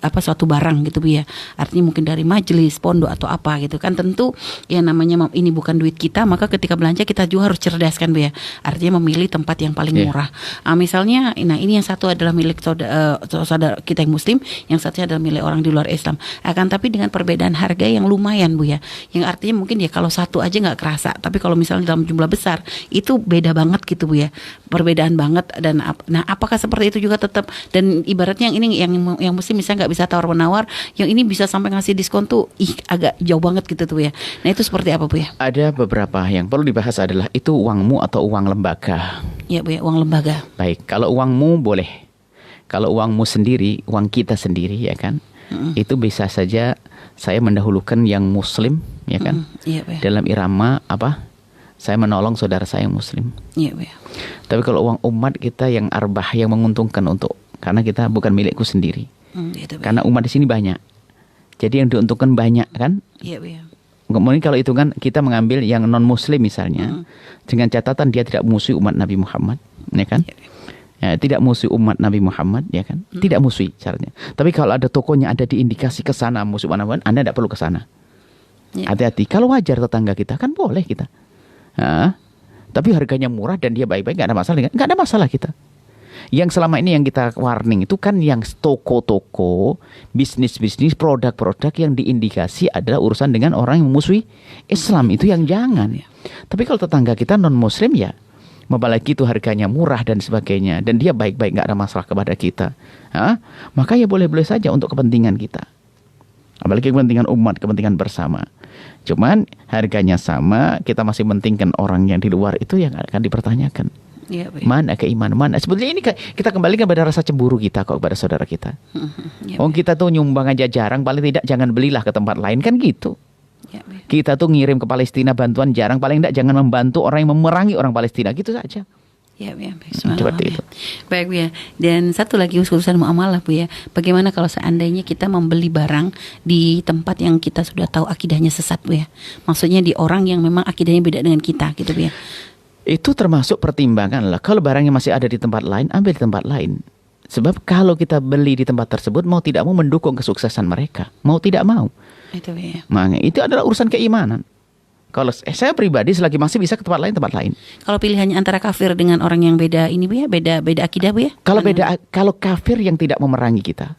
suatu barang gitu Bu ya. Artinya mungkin dari majelis, pondok atau apa gitu kan, tentu ya namanya ini bukan duit kita, maka ketika belanja kita juga harus cerdas kan Bu ya. Artinya memilih tempat yang paling murah. Misalnya ini yang satu adalah milik saudara kita yang muslim, yang satunya adalah milik orang di luar Islam. Tapi dengan perbedaan harga yang lumayan Bu ya, yang artinya mungkin ya kalau satu aja nggak kerasa, tapi kalau misalnya dalam jumlah besar itu beda banget gitu Bu ya, perbedaan banget. Dan apakah seperti itu juga tetap, dan ibaratnya yang ini yang muslim misalnya nggak bisa tawar menawar, yang ini bisa sampai ngasih diskon tuh agak jauh banget gitu tuh ya. Nah itu seperti apa Bu ya? Ada beberapa yang perlu dibahas adalah itu uangmu atau uang lembaga. Ya Bu ya, uang lembaga. Baik, kalau uangmu boleh. Kalau uangmu sendiri, uang kita sendiri ya kan, itu bisa saja saya mendahulukan yang muslim ya kan, Iya, Pak. dalam irama apa? Saya menolong saudara saya yang muslim. Iya, Pak. Tapi kalau uang umat kita yang arbah, yang menguntungkan untuk, karena kita bukan milikku sendiri. Gitu, Pak. Karena umat di sini banyak. Jadi yang diuntungkan banyak kan? Iya, Pak. Kemudian kalau itu kan kita mengambil yang non muslim misalnya, dengan catatan dia tidak musuh umat Nabi Muhammad, ya kan? Ya, tidak musuh umat Nabi Muhammad, ya kan? Tidak musuh syaratnya. Tapi kalau ada tokonya ada diindikasi ke sana musuh umat Muhammad, Anda tidak perlu ke sana. Ya. Hati-hati. Kalau wajar tetangga kita kan boleh kita. Tapi harganya murah dan dia baik-baik, nggak ada masalah, nggak ada masalah kita. Yang selama ini yang kita warning itu kan yang toko-toko, bisnis-bisnis, produk-produk yang diindikasi adalah urusan dengan orang yang memusuhi Islam, itu yang jangan. Tapi kalau tetangga kita non muslim ya, apalagi itu harganya murah dan sebagainya, dan dia baik-baik, nggak ada masalah kepada kita, maka ya boleh-boleh saja untuk kepentingan kita, apalagi kepentingan umat, kepentingan bersama. Cuman harganya sama, kita masih pentingkan orang yang di luar itu yang akan dipertanyakan. Iya, Pak. Mana keimanan, mana sebetulnya ini kita kembalikan pada rasa cemburu kita kok kepada saudara kita. Iya, Kita tuh nyumbang aja jarang, paling tidak jangan belilah ke tempat lain kan gitu. Iya, Pak. Kita tuh ngirim ke Palestina bantuan jarang, paling tidak jangan membantu orang yang memerangi orang Palestina, gitu saja. Ya, Bu, ya. Baik, Seperti Bu, itu. ya. Baik, Bu, ya. Dan satu lagi urusan muamalah, Bu, ya. Bagaimana kalau seandainya kita membeli barang di tempat yang kita sudah tahu akidahnya sesat, Bu, ya. Maksudnya di orang yang memang akidahnya beda dengan kita, gitu, Bu, ya. Itu termasuk pertimbangan lah. Kalau barangnya masih ada di tempat lain, ambil di tempat lain. Sebab kalau kita beli di tempat tersebut, mau tidak mau mendukung kesuksesan mereka, mau tidak mau. Itu, Bu, ya. Makanya itu adalah urusan keimanan. Kalau saya pribadi selagi masih bisa ke tempat lain. Kalau pilihannya antara kafir dengan orang yang beda ini, Bu, ya, beda akidah, Bu, ya. Kalau kafir yang tidak memerangi kita,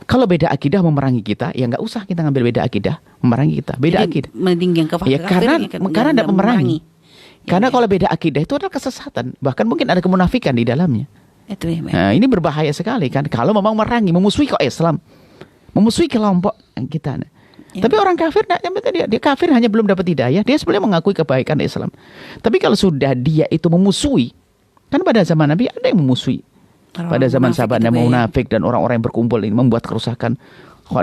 kalau beda akidah memerangi kita, ya nggak usah kita ngambil beda akidah memerangi kita. Beda Jadi, akidah. mending yang kafir, Ya karena tidak memerangi. Karena kalau beda akidah itu adalah kesesatan, bahkan mungkin ada kemunafikan di dalamnya. Itu, ya, Nah, ini berbahaya sekali kan. Kalau memang memerangi, memusuhi kok Islam, memusuhi kelompok kita. Ya. Tapi orang kafir, dia kafir hanya belum dapat hidayah, dia sebenarnya mengakui kebaikan Islam. Tapi kalau sudah dia itu memusuhi, kan pada zaman Nabi ada yang memusuhi. Pada zaman sahabatnya munafik dan orang-orang yang berkumpul ini membuat kerusakan.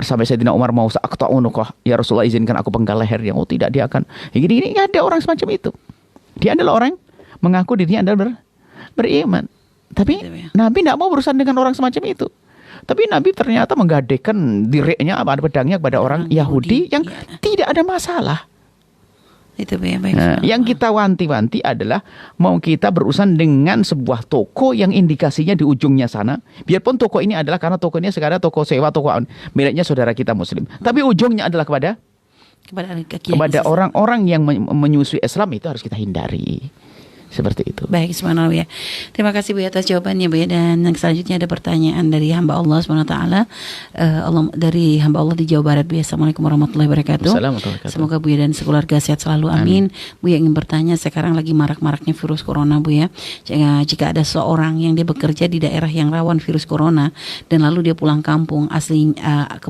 Sampai Sayyidina Umar mau sa'aqta'unuqah, ya Rasulullah izinkan aku penggal lehernya. Oh tidak, dia akan gini-gini. Ada orang semacam itu. Dia adalah orang mengaku dirinya adalah beriman. Tapi Nabi tidak mau berurusan dengan orang semacam itu. Tapi Nabi ternyata menggadekan diriknya, pedangnya kepada orang Yahudi yang tidak ada masalah. Itu, ya, baik. Nah, yang kita wanti-wanti adalah mau kita berurusan dengan sebuah toko yang indikasinya di ujungnya sana. Biarpun toko ini adalah karena toko ini sekarang toko sewa, toko miliknya saudara kita Muslim. Tapi ujungnya adalah kepada orang-orang yang menyusui Islam, itu harus kita hindari. Seperti itu. Baik, subhanallah, ya. Terima kasih, Bu, atas jawabannya, Bu, ya. Dan yang selanjutnya ada pertanyaan dari hamba Allah Subhanahu wa taala. Dari hamba Allah di Jawa Barat, Bu, ya. Assalamualaikum warahmatullahi wabarakatuh. Semoga Bu, ya, dan sekeluarga sehat selalu, amin. Bu, ya, ingin bertanya, sekarang lagi marak-maraknya virus corona, Bu, ya. Jika ada seorang yang dia bekerja di daerah yang rawan virus corona dan lalu dia pulang kampung asli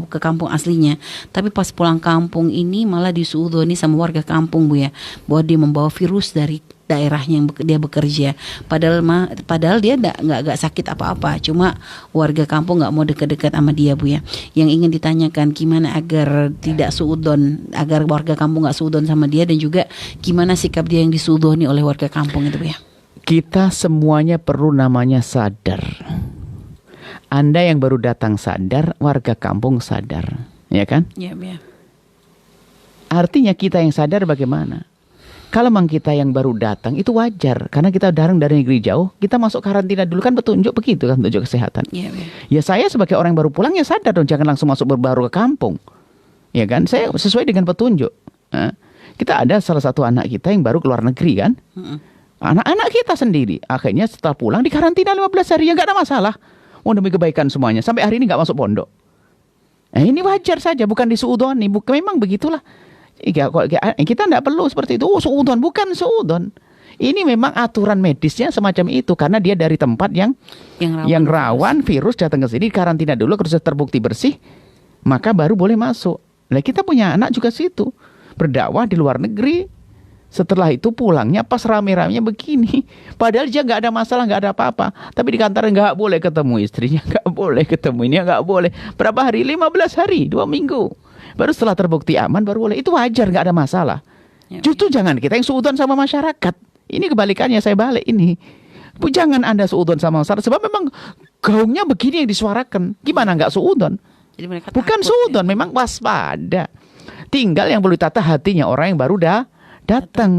ke kampung aslinya, tapi pas pulang kampung ini malah disuudoni sama warga kampung, Bu, ya, bahwa dia membawa virus dari daerahnya yang dia bekerja, padahal dia nggak sakit apa-apa, cuma warga kampung nggak mau dekat-dekat sama dia, Bu, ya. Yang ingin ditanyakan gimana agar tidak suudon, agar warga kampung nggak suudon sama dia, dan juga gimana sikap dia yang disuudoni oleh warga kampung itu, Bu, ya. Kita semuanya perlu namanya sadar. Anda yang baru datang sadar, warga kampung sadar, ya kan? Ya, Bu, ya. Artinya kita yang sadar bagaimana? Kalau memang kita yang baru datang itu wajar, karena kita datang dari negeri jauh, kita masuk karantina dulu kan petunjuk begitu kan, petunjuk kesehatan. Ya saya sebagai orang yang baru pulang ya sadar dong, jangan langsung masuk baru ke kampung. Ya kan, saya sesuai dengan petunjuk. Kita ada salah satu anak kita yang baru keluar negeri kan, anak-anak kita sendiri, akhirnya setelah pulang di karantina 15 hari, ya nggak ada masalah. Demi kebaikan semuanya, sampai hari ini nggak masuk pondok. Ini wajar saja, bukan disuudoni, memang begitulah. Kita tidak perlu seperti itu. Suudon, bukan suudon. Ini memang aturan medisnya semacam itu, karena dia dari tempat yang rawan virus datang ke sini, karantina dulu, kalau sudah terbukti bersih, maka baru boleh masuk. Nah, kita punya anak juga situ, berdakwah di luar negeri, Setelah itu pulangnya pas rame-ramenya begini. Padahal dia nggak ada masalah, nggak ada apa-apa. Tapi di kantor nggak boleh ketemu istrinya, nggak boleh ketemu ini, nggak boleh. Berapa hari? 15 hari, 2 minggu. Baru setelah terbukti aman baru boleh. Itu wajar, nggak ada masalah. Justru jangan kita yang suudzon sama masyarakat. Ini kebalikannya, saya balik ini. Jangan Anda suudzon sama masyarakat. Sebab memang gaungnya begini yang disuarakan. Gimana nggak suudzon? Bukan suudzon, memang waspada. Tinggal yang perlu ditata hatinya orang yang baru datang,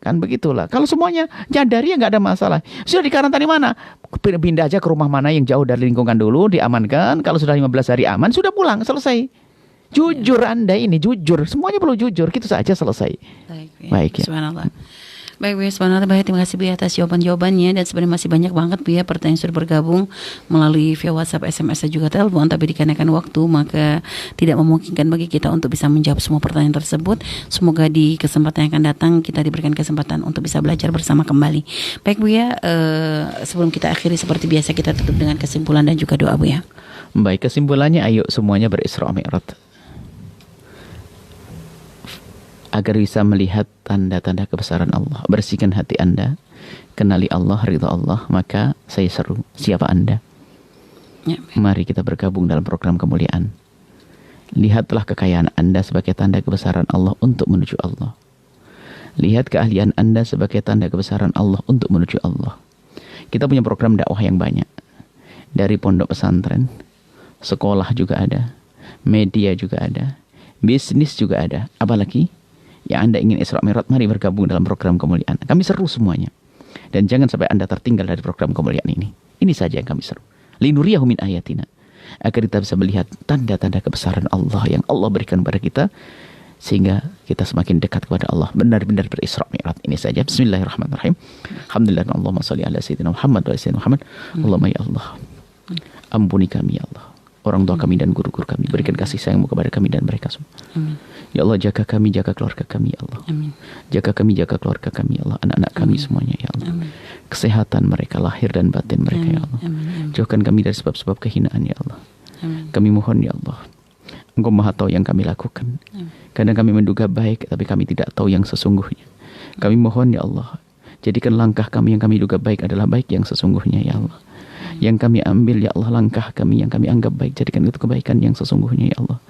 kan begitulah. Kalau semuanya nyadari ya nggak ada masalah. Sudah di karantina mana? Pindah aja ke rumah mana yang jauh dari lingkungan dulu, diamankan. Kalau sudah 15 hari aman, sudah pulang, selesai. Jujur Anda ini, jujur. Semuanya perlu jujur, gitu saja selesai. Baik ya. Subhanallah. Baik Bu ya, subhanallah. Baik, terima kasih Bu ya atas jawaban-jawabannya. Dan sebenarnya masih banyak banget Bu ya pertanyaan yang sudah bergabung melalui via WhatsApp, SMS dan juga telepon. Tapi dikarenakan waktu maka tidak memungkinkan bagi kita untuk bisa menjawab semua pertanyaan tersebut. Semoga di kesempatan yang akan datang kita diberikan kesempatan untuk bisa belajar bersama kembali. Baik Bu ya, sebelum kita akhiri seperti biasa kita tutup dengan kesimpulan dan juga doa Bu ya. Baik, kesimpulannya ayo semuanya berisra mi'raj. Agar bisa melihat tanda-tanda kebesaran Allah. Bersihkan hati Anda, kenali Allah, ridha Allah. Maka saya seru, siapa Anda? Ya. Mari kita bergabung dalam program kemuliaan. Lihatlah kekayaan Anda sebagai tanda kebesaran Allah untuk menuju Allah. Lihat keahlian Anda sebagai tanda kebesaran Allah untuk menuju Allah. Kita punya program dakwah yang banyak. Dari pondok pesantren, sekolah juga ada, media juga ada, bisnis juga ada. Apalagi yang Anda ingin Isra Mi'raj, mari bergabung dalam program kemuliaan. Kami seru semuanya. Dan jangan sampai Anda tertinggal dari program kemuliaan ini. Ini saja yang kami seru. Linuriyahu min ayatina. Agar kita bisa melihat tanda-tanda kebesaran Allah yang Allah berikan kepada kita. Sehingga kita semakin dekat kepada Allah. Benar-benar berisra Mi'raj. Ini saja. Bismillahirrahmanirrahim. Alhamdulillah. Allahumma salli ala Sayyidina Muhammad wa Sayyidina Muhammad. Allahumma ya Allah. Ampuni kami ya Allah. Orang tua kami dan guru-guru kami. Berikan kasih sayangmu kepada kami dan mereka semua. Amin. Ya Allah, jaga kami, jaga keluarga kami ya Allah. Amin. Jaga kami, jaga keluarga kami ya Allah. Anak-anak kami semuanya ya Allah. Amin. Kesehatan mereka, lahir dan batin mereka ya Allah. Amin. Jauhkan kami dari sebab-sebab kehinaan ya Allah. Amin. Kami mohon ya Allah, Engkau maha tahu yang kami lakukan. Amin. Kadang kami menduga baik, tapi kami tidak tahu yang sesungguhnya. Kami mohon ya Allah, jadikan langkah kami yang kami duga baik adalah baik yang sesungguhnya ya Allah. Yang kami ambil ya Allah, langkah kami yang kami anggap baik, jadikan itu kebaikan yang sesungguhnya ya Allah.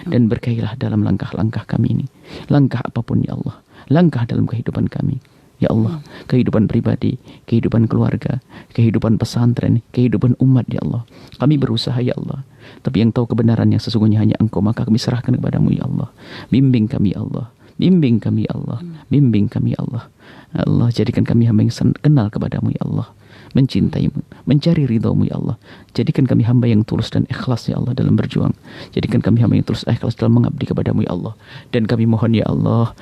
Dan berkailah dalam langkah-langkah kami ini. Langkah apapun ya Allah. Langkah dalam kehidupan kami ya Allah. Kehidupan pribadi, kehidupan keluarga, kehidupan pesantren, kehidupan umat ya Allah. Kami berusaha ya Allah, tapi yang tahu kebenaran yang sesungguhnya hanya Engkau. Maka kami serahkan kepadamu ya Allah. Bimbing kami ya Allah. Bimbing kami ya Allah. Bimbing kami ya Allah. Allah, jadikan kami hamba yang kenal kepadamu ya Allah, mencintaimu, mencari ridhamu ya Allah. Jadikan kami hamba yang tulus dan ikhlas ya Allah dalam berjuang. Jadikan kami hamba yang tulus dan ikhlas dalam mengabdi kepadamu ya Allah. Dan kami mohon ya Allah,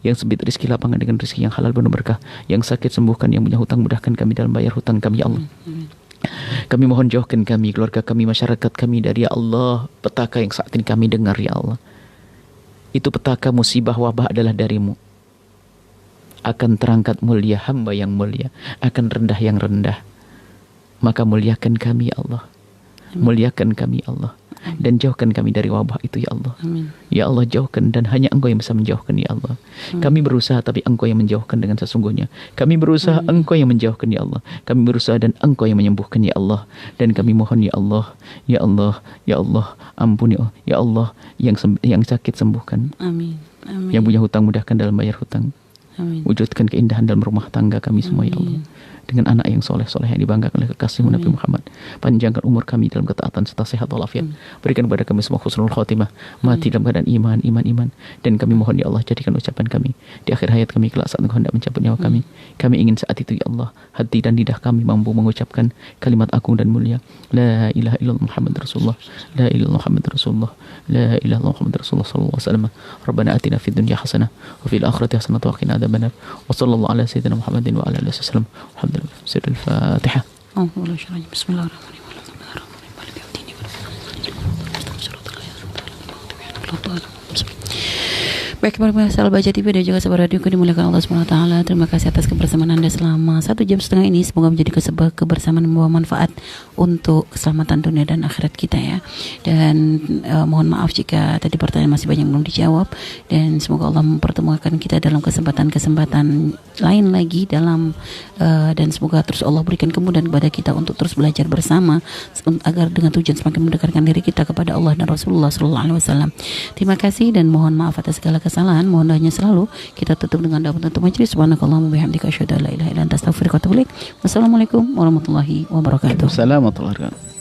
yang sempit rezeki lapangan dengan rezeki yang halal penuh berkah. Yang sakit sembuhkan, yang punya hutang mudahkan kami dalam bayar hutang kami ya Allah. Kami mohon jauhkan kami, keluarga kami, masyarakat kami dari ya Allah petaka yang saat ini kami dengar ya Allah. Itu petaka musibah wabah adalah darimu. Akan terangkat mulia hamba yang mulia, akan rendah yang rendah. Maka muliakan kami ya Allah. Muliakan kami ya Allah. Dan jauhkan kami dari wabah itu ya Allah. Amin. Ya Allah, jauhkan, dan hanya Engkau yang bisa menjauhkan ya Allah. Kami berusaha tapi Engkau yang menjauhkan dengan sesungguhnya. Kami berusaha, Engkau yang menjauhkan ya Allah. Kami berusaha dan Engkau yang menyembuhkan ya Allah. Dan kami mohon ya Allah, ya Allah, ya Allah, ampuni ya Allah, yang sakit sembuhkan. Amin. Amin. Yang punya hutang mudahkan dalam bayar hutang. Amin. Wujudkan keindahan dalam rumah tangga kami semua ya Allah. Dengan anak yang soleh-soleh yang dibanggakan oleh kekasihmu Nabi Muhammad. Panjangkan umur kami dalam ketaatan serta sehat walafiat. Berikan kepada kami semua husnul khotimah, mati dalam keadaan iman. Dan kami mohon ya Allah, jadikan ucapan kami di akhir hayat kami kelak saat Engkau hendak mencabut nyawa kami. Kami ingin saat itu ya Allah, hati dan lidah kami mampu mengucapkan kalimat agung dan mulia, la ilaha illallah Muhammad Rasulullah, la ilaha illallah Muhammad Rasulullah, la ilaha illallah Muhammad Rasulullah sallallahu alaihi wasallam. Rabbana atina fid dunya hasanah wa fil akhirati hasanah wa qina adzabannar. Wa sallallahu ala sayyidina Muhammadin wa ala alihi wasallam. Sir al-Fatihah. Bismillahirrahmanirrahim. Baik, pemirsa Al-Baja TV dan juga sahabat radioku dimuliakan Allah SWT. Terima kasih atas kebersamaan Anda selama 1 jam setengah ini. Semoga menjadi kebersamaan membawa manfaat untuk keselamatan dunia dan akhirat kita ya. Dan mohon maaf jika tadi pertanyaan masih banyak belum dijawab. Dan semoga Allah mempertemukan kita dalam kesempatan-kesempatan lain lagi dalam dan semoga terus Allah berikan kemudahan kepada kita untuk terus belajar bersama agar dengan tujuan semakin mendekatkan diri kita kepada Allah dan Rasulullah SAW. Terima kasih dan mohon maaf atas segala kesalahan. Mohon doanya selalu. Kita tutup dengan doa penutup majelis. Subhanakallahumma bihamdika asyhadu an la ilaha illa anta astaghfiruka wa atubu ilaik. Wassalamualaikum warahmatullahi wabarakatuh. Assalamualaikum warahmatullahi wabarakatuh.